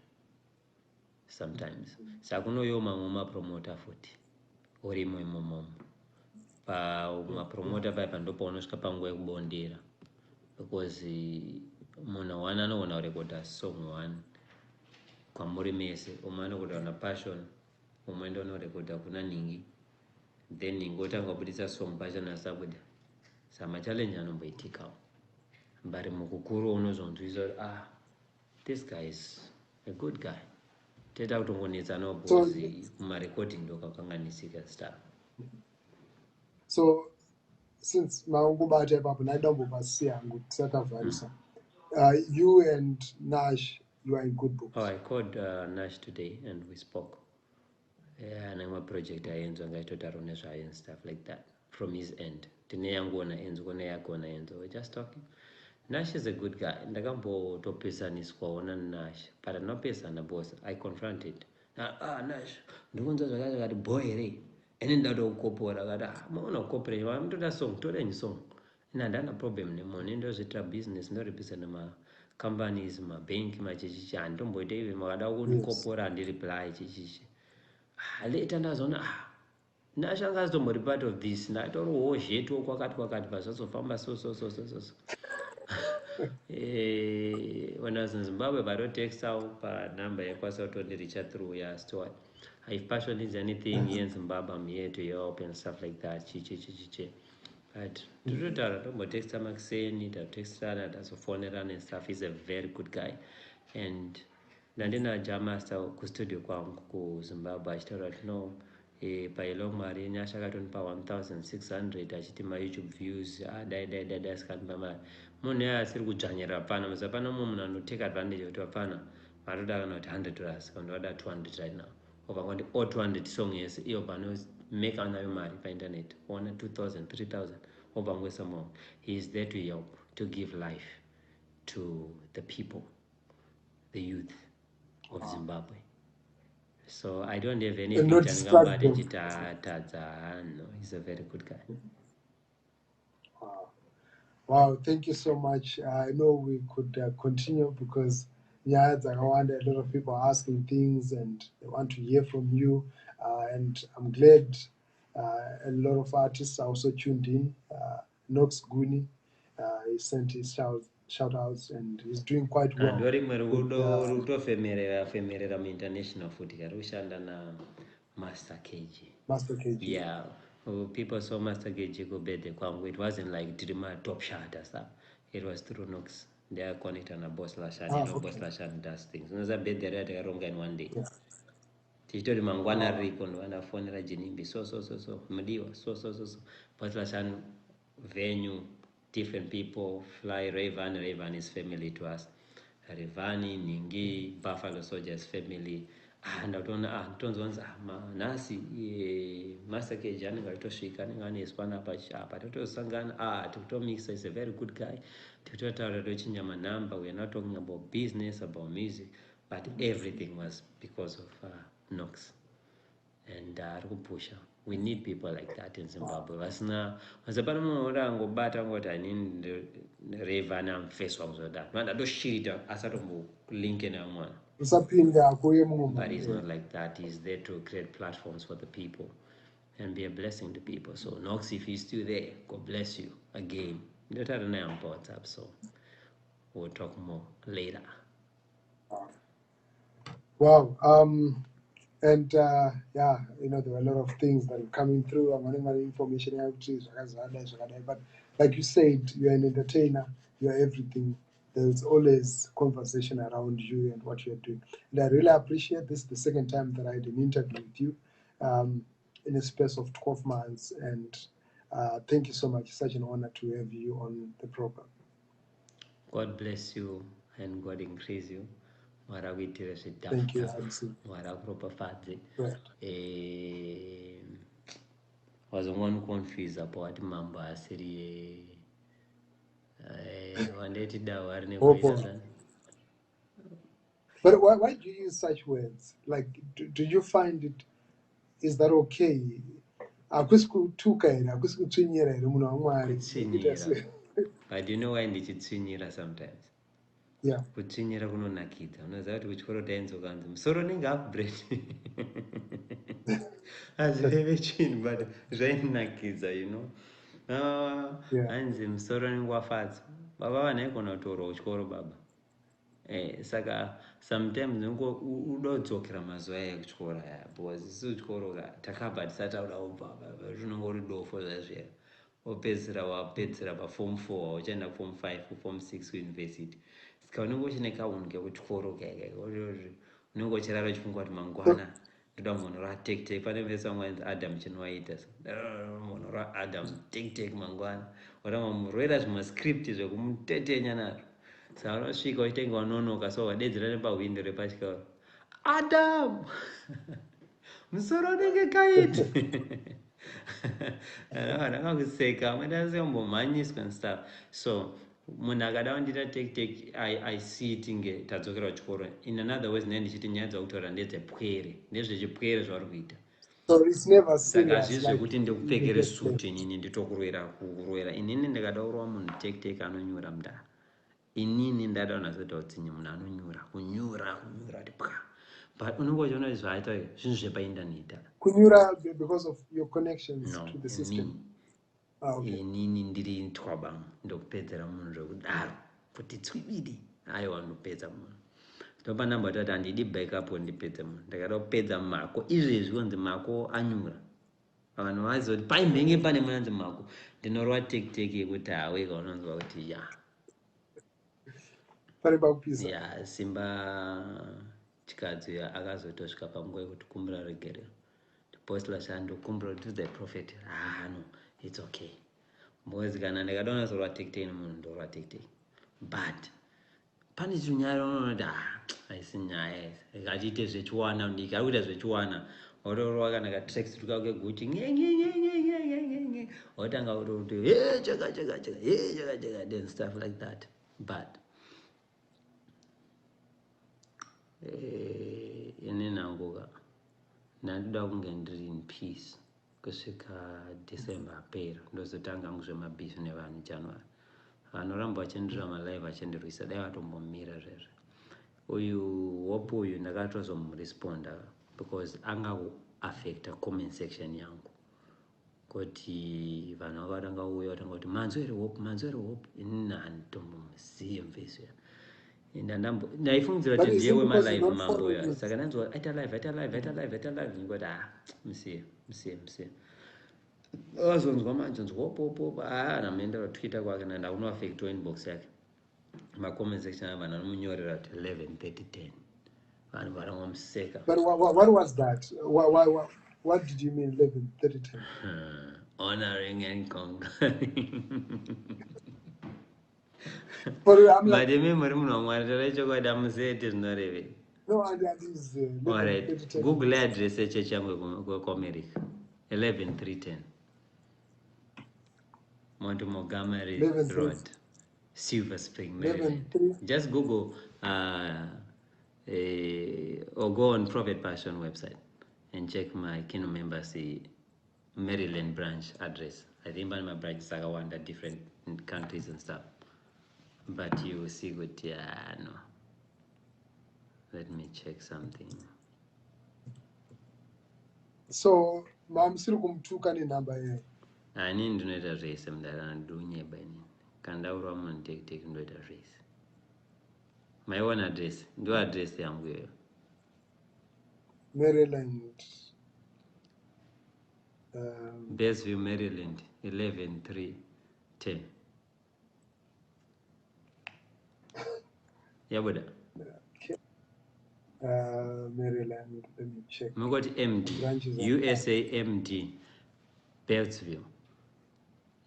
Sometimes. Sakuno yo mama promoter futi. Ori mwe pa ma promoter pa ndopo onosvika panguva yekubondera. Because munhu one anogona kurekodha song one kwamuri mese, umwe anogona kuna passion, umwe ndo unorekodha kuna Ningi, then Ningi otanga kubudisa song passion asabuda. Sama challenge anomboitikawo, but mukukuru unozonzwisa this guy is a good guy. Teta kutongonetsa no bozi kumarecording ndokakanganisika stuff. So since maungubate ipapo naidambobasiya ngutisatavharisa, you and Nash, you are in good books. I called Nash today and we spoke. And I'm a project I ends on and stuff like that from his end. We're just talking. Nash is a good guy. Ndakambo topesaniswaona Nash, but anopesana boss. I confronted. Nash, ndikunza zvakati boy here. Ene ndatokopora kati maona ukopere vamtoda song torenyi song. Ndana problem nemoni ndozvitra business ndorepresenta ma companies, ma bank, machichichi andomboita ive makada kundikopora handireply chichichi. Later ndazoona Nash angazombori part of this. Ndatoriwo zvetu kwakati pasazofamba so. When I was in Zimbabwe, I don't text out per number. I was out on the Richard through store. If passion needs anything here in Zimbabwe, I'm here to help and stuff like that. But to text him, saying it, text her, that's a phone and stuff. He's a very good guy. And Nandina Jamasta studio kwa Zimbabwe. I started no. Pailo mari nyashakatonipa 1600 achiti YouTube views dai scan pamari munhu asiri kudzvanyira pana musapana munhu anoteka advantage kuti apana matoda kana kuti $100 kana wada 200 right now ukangondi 200 song yese iyo pano make anayo mari pa internet ona 2000 3000 obangwesa more. He is there to help, to give life to the people, the youth of Zimbabwe. So I don't have any And not picture. distract them. No, he's a very good guy. Wow, thank you so much. I know we could continue because a lot of people are asking things and they want to hear from you. And I'm glad a lot of artists are also tuned in. Knox Guni, he sent his shout outs and he's doing quite well. And very femera international food karushanda na Master KG. Master KG. Yeah. People saw Master KG go birthday kwangu. It wasn't like Drima top shot or stuff. It was through Knox. They are connected on a boss Lashan. Boss Lashan does things. There's a birthday right in one day. Yeah. Titori mangwana rikon wana phone la jinimbi so madiwa so boss Lashan venue, different people fly. Ravan is family to us. Revani, Ningi, Buffalo Soldiers family. And I don't know, Tonzonza, Nasi, Master Kejani, Toshika, and his Panapacha, but it was Sangan. Tutomix is a very good guy. Tutor reaching number. We are not talking about business, about music, but everything was because of Knox and Rupusha. We need people like that in Zimbabwe. Wasna I need Raven and face of that. Man, I don't shit as I don't link in one. But it's not like that. He's there to create platforms for the people and be a blessing to people. So Knox, if he's still there, God bless you again. Don't have an name on WhatsApp, so we'll talk more later. Wow. And there were a lot of things that are coming through. I'm getting information but like you said, you're an entertainer, you're everything. There's always conversation around you and what you're doing. And I really appreciate this, the second time that I did an interview with you in a space of 12 months. And thank you so much. It's such an honor to have you on the program. God bless you and God increase you. Thank you. Right. Was one confused about Mamba City. But why do you use such words? Like, do you find it, is that okay? But do you know why ndichitsvinyira sometimes? Yeah. Kutsvinyira kunonakidza. Unoziva kuti kuchikoro tainzi ukanzi musoro unenge upgrade. Hazvireve chinhu but zvainakidza, you know. Hanzi musoro unenge wafadza. Baba vanhu aikona kutaurawo kuchikoro baba. Saka sometimes udodzokera mazuva ekuchikora because isu chikoro takabva tisataura ubva zvinongori dofo zvazvera wapedzisira paform 4 uchienda form 5 form 6 kuuniversity saka unenge uchine kaunhu kekuchikoro unenge uchirara uchifungwa kuti mangwana ndoda munhu ratektek pane vese vamwe Adam chinowaita munhu raAdam tektek mangwana watama murwera zvimascript zvekumutetenya nazvo saka unosvika uchitenga wanonoka so wadedzera nepahwindo repachikoro Adam musoro unenge kaiti ndakakuseka mwendasekombomhanyiswa and stuff so munhu akada kundita tektek I see it inge tadzokera kuchikoro in another ways ndee ndichiti nyaya dzakutaura ndedzepwere ndezvechipwere zvavari kuita So it's never saka serious. hazvisi Like zvekuti ndikupfekere suti inini nditokurwera inini ndakada kurova munhu tektek anonyura mudara inini ndada unazoita utsinye munhu anonyura kunyura kuti pwa but unenge uchiona kuti zvaaita zvinhu zvepaindaneti kunyura because of your connections no to the system. Okay. inini ndiri ntwaba ndokupedzera munhu zvekudaro kuti tswibidi aiwa ndopedza munhu ndopa namba tati handidi backup ndipedze munhu ndakada kupedza mako izvezvi kunzi mako anyura vanhu vazoti paimbenge pane munanzi mako ndinorova tektek yekuti haweka unonzwa kuti ya simba chikadzi akazotosvika panguva yekuti kumbura regerero postla shandokumbura to the prophet no it's okay mbozi kana ndakada unazorwa tektek nemunhu ndorwa tektek but pane chinyaya unoti haisi nyaya achiite zvechiwana ndikari kuita zvechiwana watorwa kana katracksuit kako keguchi watanga kuti chaka then stuff like that but ini nanguka ndandoda kunge ndiri in peace kusvika December apera ndozotanga nguzvemabhizi nevanhu January vanoramba vachendira malive vachendirwisa dai vatombomira zvezvo uyu hope uyu ndakatozomuresponda because anga kuaffecta comment section yangu kuti vanhu vakatanga uya vatanga kuti manzo ere hope inini handitombomuziye mvezi ndaifungidzira kuti ndiye wemalive mambo saka ndanzwa aita live ngoti musiye azonzwa manje nzwa namenda Twitter kwake ndakunoaffectwa inbox yake macomment section vanhu vanomunyorera kuti 11:30:10 vanhu varamwamuseka. But what was that? What did you mean 11:30:10? Honoring and conquering. Madame Murmur, no, and is all right. Google address America 11:310 Mount Montgomery Road, Silver Spring, Maryland. Just Google or go on Prophet Passion website and check my Kingdom Embassy Maryland branch address. I think my branches are under different countries and stuff. But you will see what, no. Let me check something. So, Mom Silkumtuka ni number here. I need to know the race and that I'm doing it by name. Can thou Roman take the race? My own address. Do address the Amway. Maryland. Baseview, Maryland, 11:310. Yeah, but Maryland, let me check. We got MD, USA MD, Beltsville,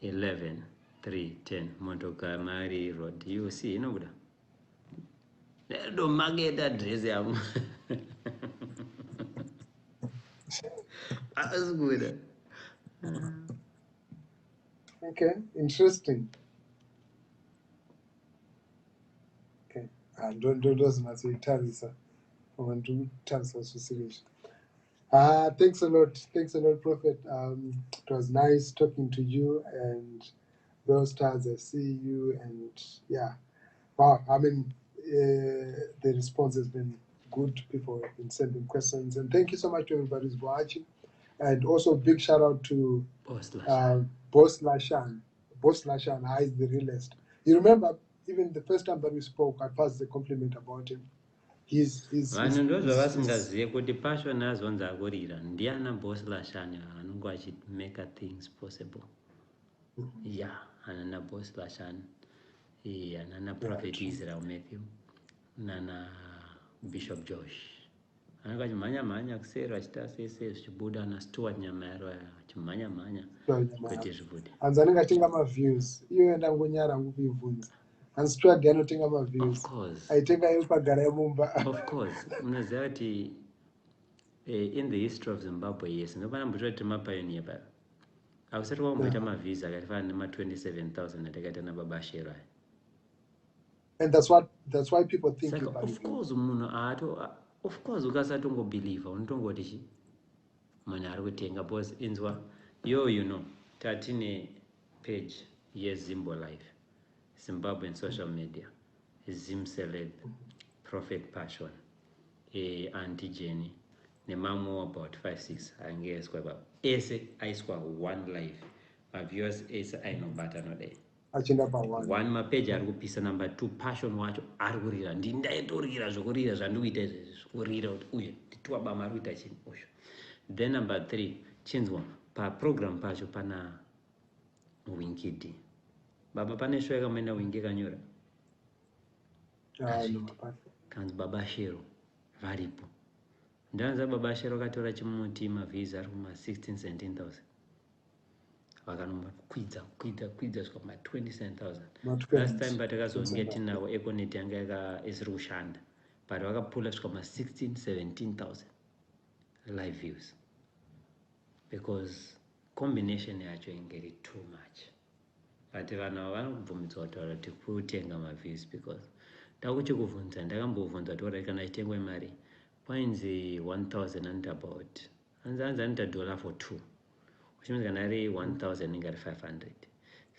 11:310 Montgomery Road. You see, you know what? Don't market that address. That's good. Okay, interesting. Okay, doesn't answer Italian, sir. I want to tell us serious. Thanks a lot, Prophet. It was nice talking to you, and those stars, I see you, and yeah, wow. I mean, the response has been good. People have been sending questions, and thank you so much to everybody who's watching. And also, big shout out to Boss Lashan. Boss Lashan is the realest. You remember even the first time that we spoke, I passed the compliment about him. He's vanhu ndozvavasingazive kuti passion azonzi akurira ndiana boss lashani anonge achimake things possible. Yeah, anana boss lashani, anana prophet Israel Matthew, nana Bishop Josh. Anonge achimhanya kuseri achita sese zvichibuda na Stuart Nyamaro achimhanya kuti zvibude. hanzi anenge atenga maviews iwe ndangonyara ngukuyibvunza hanzi Stuart anotenga maviews aitenga iwe pagara yemumba. Of course unoziva kuti in the history of Zimbabwe, yes, nobana mbutoti mapioneer pa akusati kwamboita maviews akafanana nema 27,000 atakaita nababa Shera. And that's why people think Saka, about of course munhu of course ukasatongobelieve unotongoti chi munhu ari kutenga because inzwa you know tatine page yeZimbo Life, Zimbabwean social media, Zim Celeb, Prophet Passion, Auntie Jenny, nemamwe about 5-6 angeiswa baba ese aiswa one life maviewers ese ainobata nodai achinda pa one mapage ari kupisa. Number 2 passion wacho ari kurira ndindaitoririra zvokurira zvandikuita izvezvi zvokurira kuti uye nditiwabama ari kuita chini usho. Then number 3 chinzwa paprogram pacho pana winkidi baba pane show yakamboenda wingi kanyora kanzi baba Shero varipo ndanza baba Shero akatora chimuti mavhizi ari kuma 16-17,000 vakanombokwidza svika kuma 27,000. Last time patakazonge tinawo econet yanga isiri kushanda but vakapula svika kuma 16-17,000 live views because combination yacho ingeri too much. But vanhu vanobvumidzwa kutaura kuti kutenga maviews because takuchikuvhunza ndakambovhunza tora kana itengwe mari kwainzi 1,000 and about hanzi anoita dollar for 2 which means kana ari 1,000 ingari 500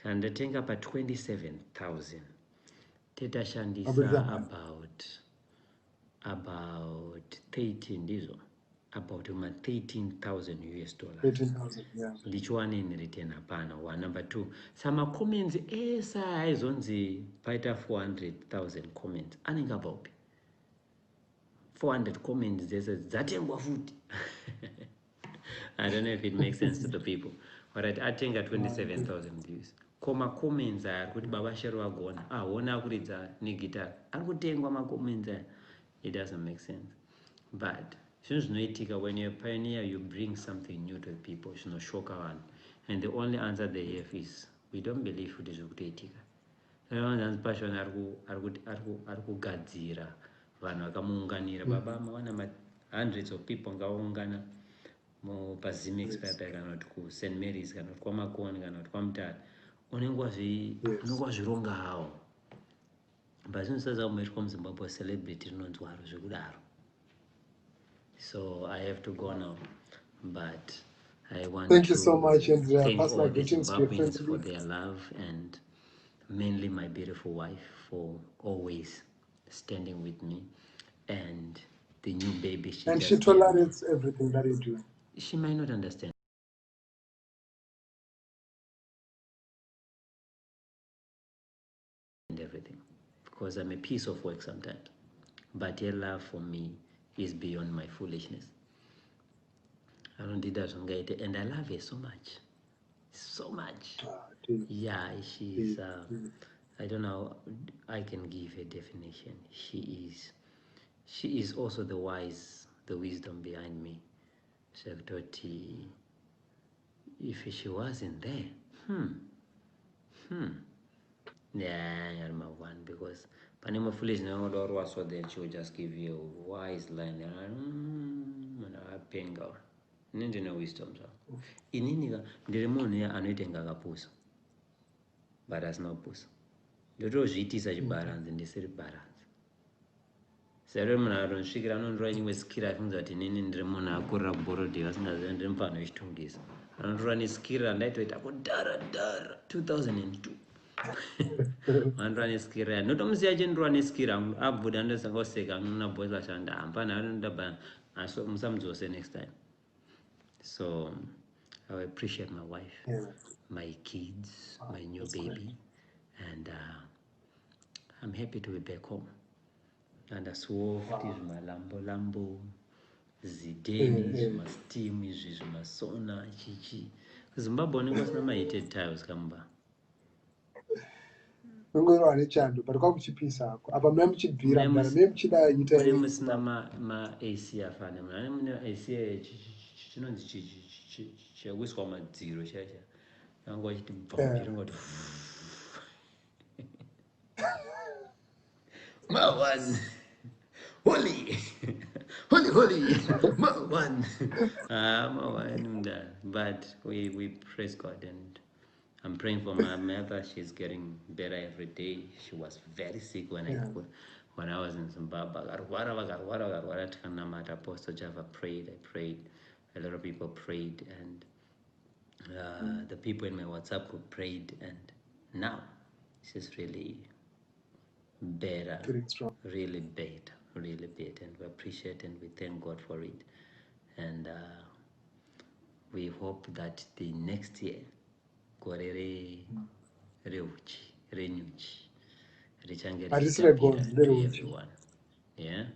kana ndatenga pa 27,000 tetashandisa about 30 ndizo about uma 13,000 US dollars. 13,000, yeah. Lichwane return hapana. One. Number 2, some comments esa aizonzi paita 400,000 comments anenge about 400 comments dzatengwa futi. I don't know if it makes sense to the people. But I think at 27,000 views. Koma comments are kuti baba Shero agona. Wona akuridza ni guitar. Ari kutengwa ma comments. It doesn't make sense. But when you're a pioneer, you bring something new to the people. And the only answer they have is, we don't believe it is ukutaitika. Passion arikugadzira vanhu vakamuunganira baba mawana hundreds of people ngavaungana paZimix paya kana kuti ku St Mary's kana kuti kwaMakoni kana kuti kwaMutare unenge wazvironga hawo. But zvinosasa kumaitwa muZimbabwe celebrity rinonzwaro zvekudaro. So I have to go now, but I want thank to you so much, and thank pass all my the greetings to your Zimbabweans friends. for their love, and mainly my beautiful wife for always standing with me, and the new baby she And just she gave me. tolerates everything that you do. She might not understand everything because I'm a piece of work sometimes, but her love for me is beyond my foolishness. I don't do that, and I love her so much. So much. Yeah, she's I don't know, I can give a definition. She is also the wisdom behind me. So if she wasn't there, yeah, I'm a one because Panama foolish no so then she will just give you a wise line and paying out. Nindina wisdom so. Ininiga ndirimunhu anoitenga akapusa. But that's not pusa. Ndotozviitisa chibaranzi ndisiri baranzi. Sero munhu anosvikira anondora nyimwe skira afunza kuti inini ndiri munhu akurira kuborodhi vasingazivi ndiri mufano wechitungisa. Anondora neskira ndaitoita kudhara 2002. Andora neskira notomusiya chendora neskira abvuda ndosanga oseka nabhoza shanda hampana anondaba aso musamudzose next time. So I appreciate my wife, my kids, my new baby, and I'm happy to be back home. And I swaft lambo zideni zvimasteam izvi zvimasona chichi. Zimbabwe unenge usina ma-heated tiles kamba. Nongorwa nechando but kwakuchipisa ako apa muna muchibvira mudara mune muchida ita mune musina ma-AC afane munane mune AC chinonzi chakuiswa madziro chacha vanga vachiti bvamjiri ngoti ma1 holy ma1 ma1 mudara. But we praise God, and I'm praying for my mother. She's getting better every day. She was very sick when I was in Zimbabwe. Apostle Java prayed. I prayed. A lot of people prayed, and the people in my WhatsApp group prayed, and now she's really better, really better, and we appreciate and we thank God for it, and we hope that the next year Reuchi, Renyuchi, to everyone. Yeah.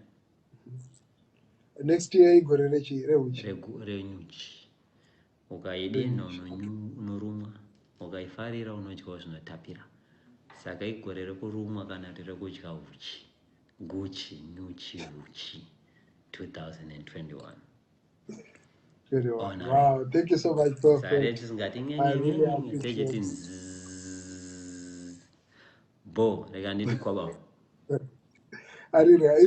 Next year igore Reuchi. Ukaidena unorumwa, ukaifarira unodya zvinotapira. Saka igore rekurumwa kana rekudya uchi. Gucci, Nyuchi, Uchi, 2021. Wow, thank you so much, Prophet. I really appreciate it. I really have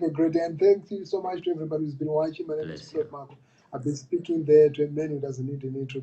a great day, and thank you so much to everybody who's been watching. My name is Prophet Marco. I've been speaking there to a man who doesn't need an intro.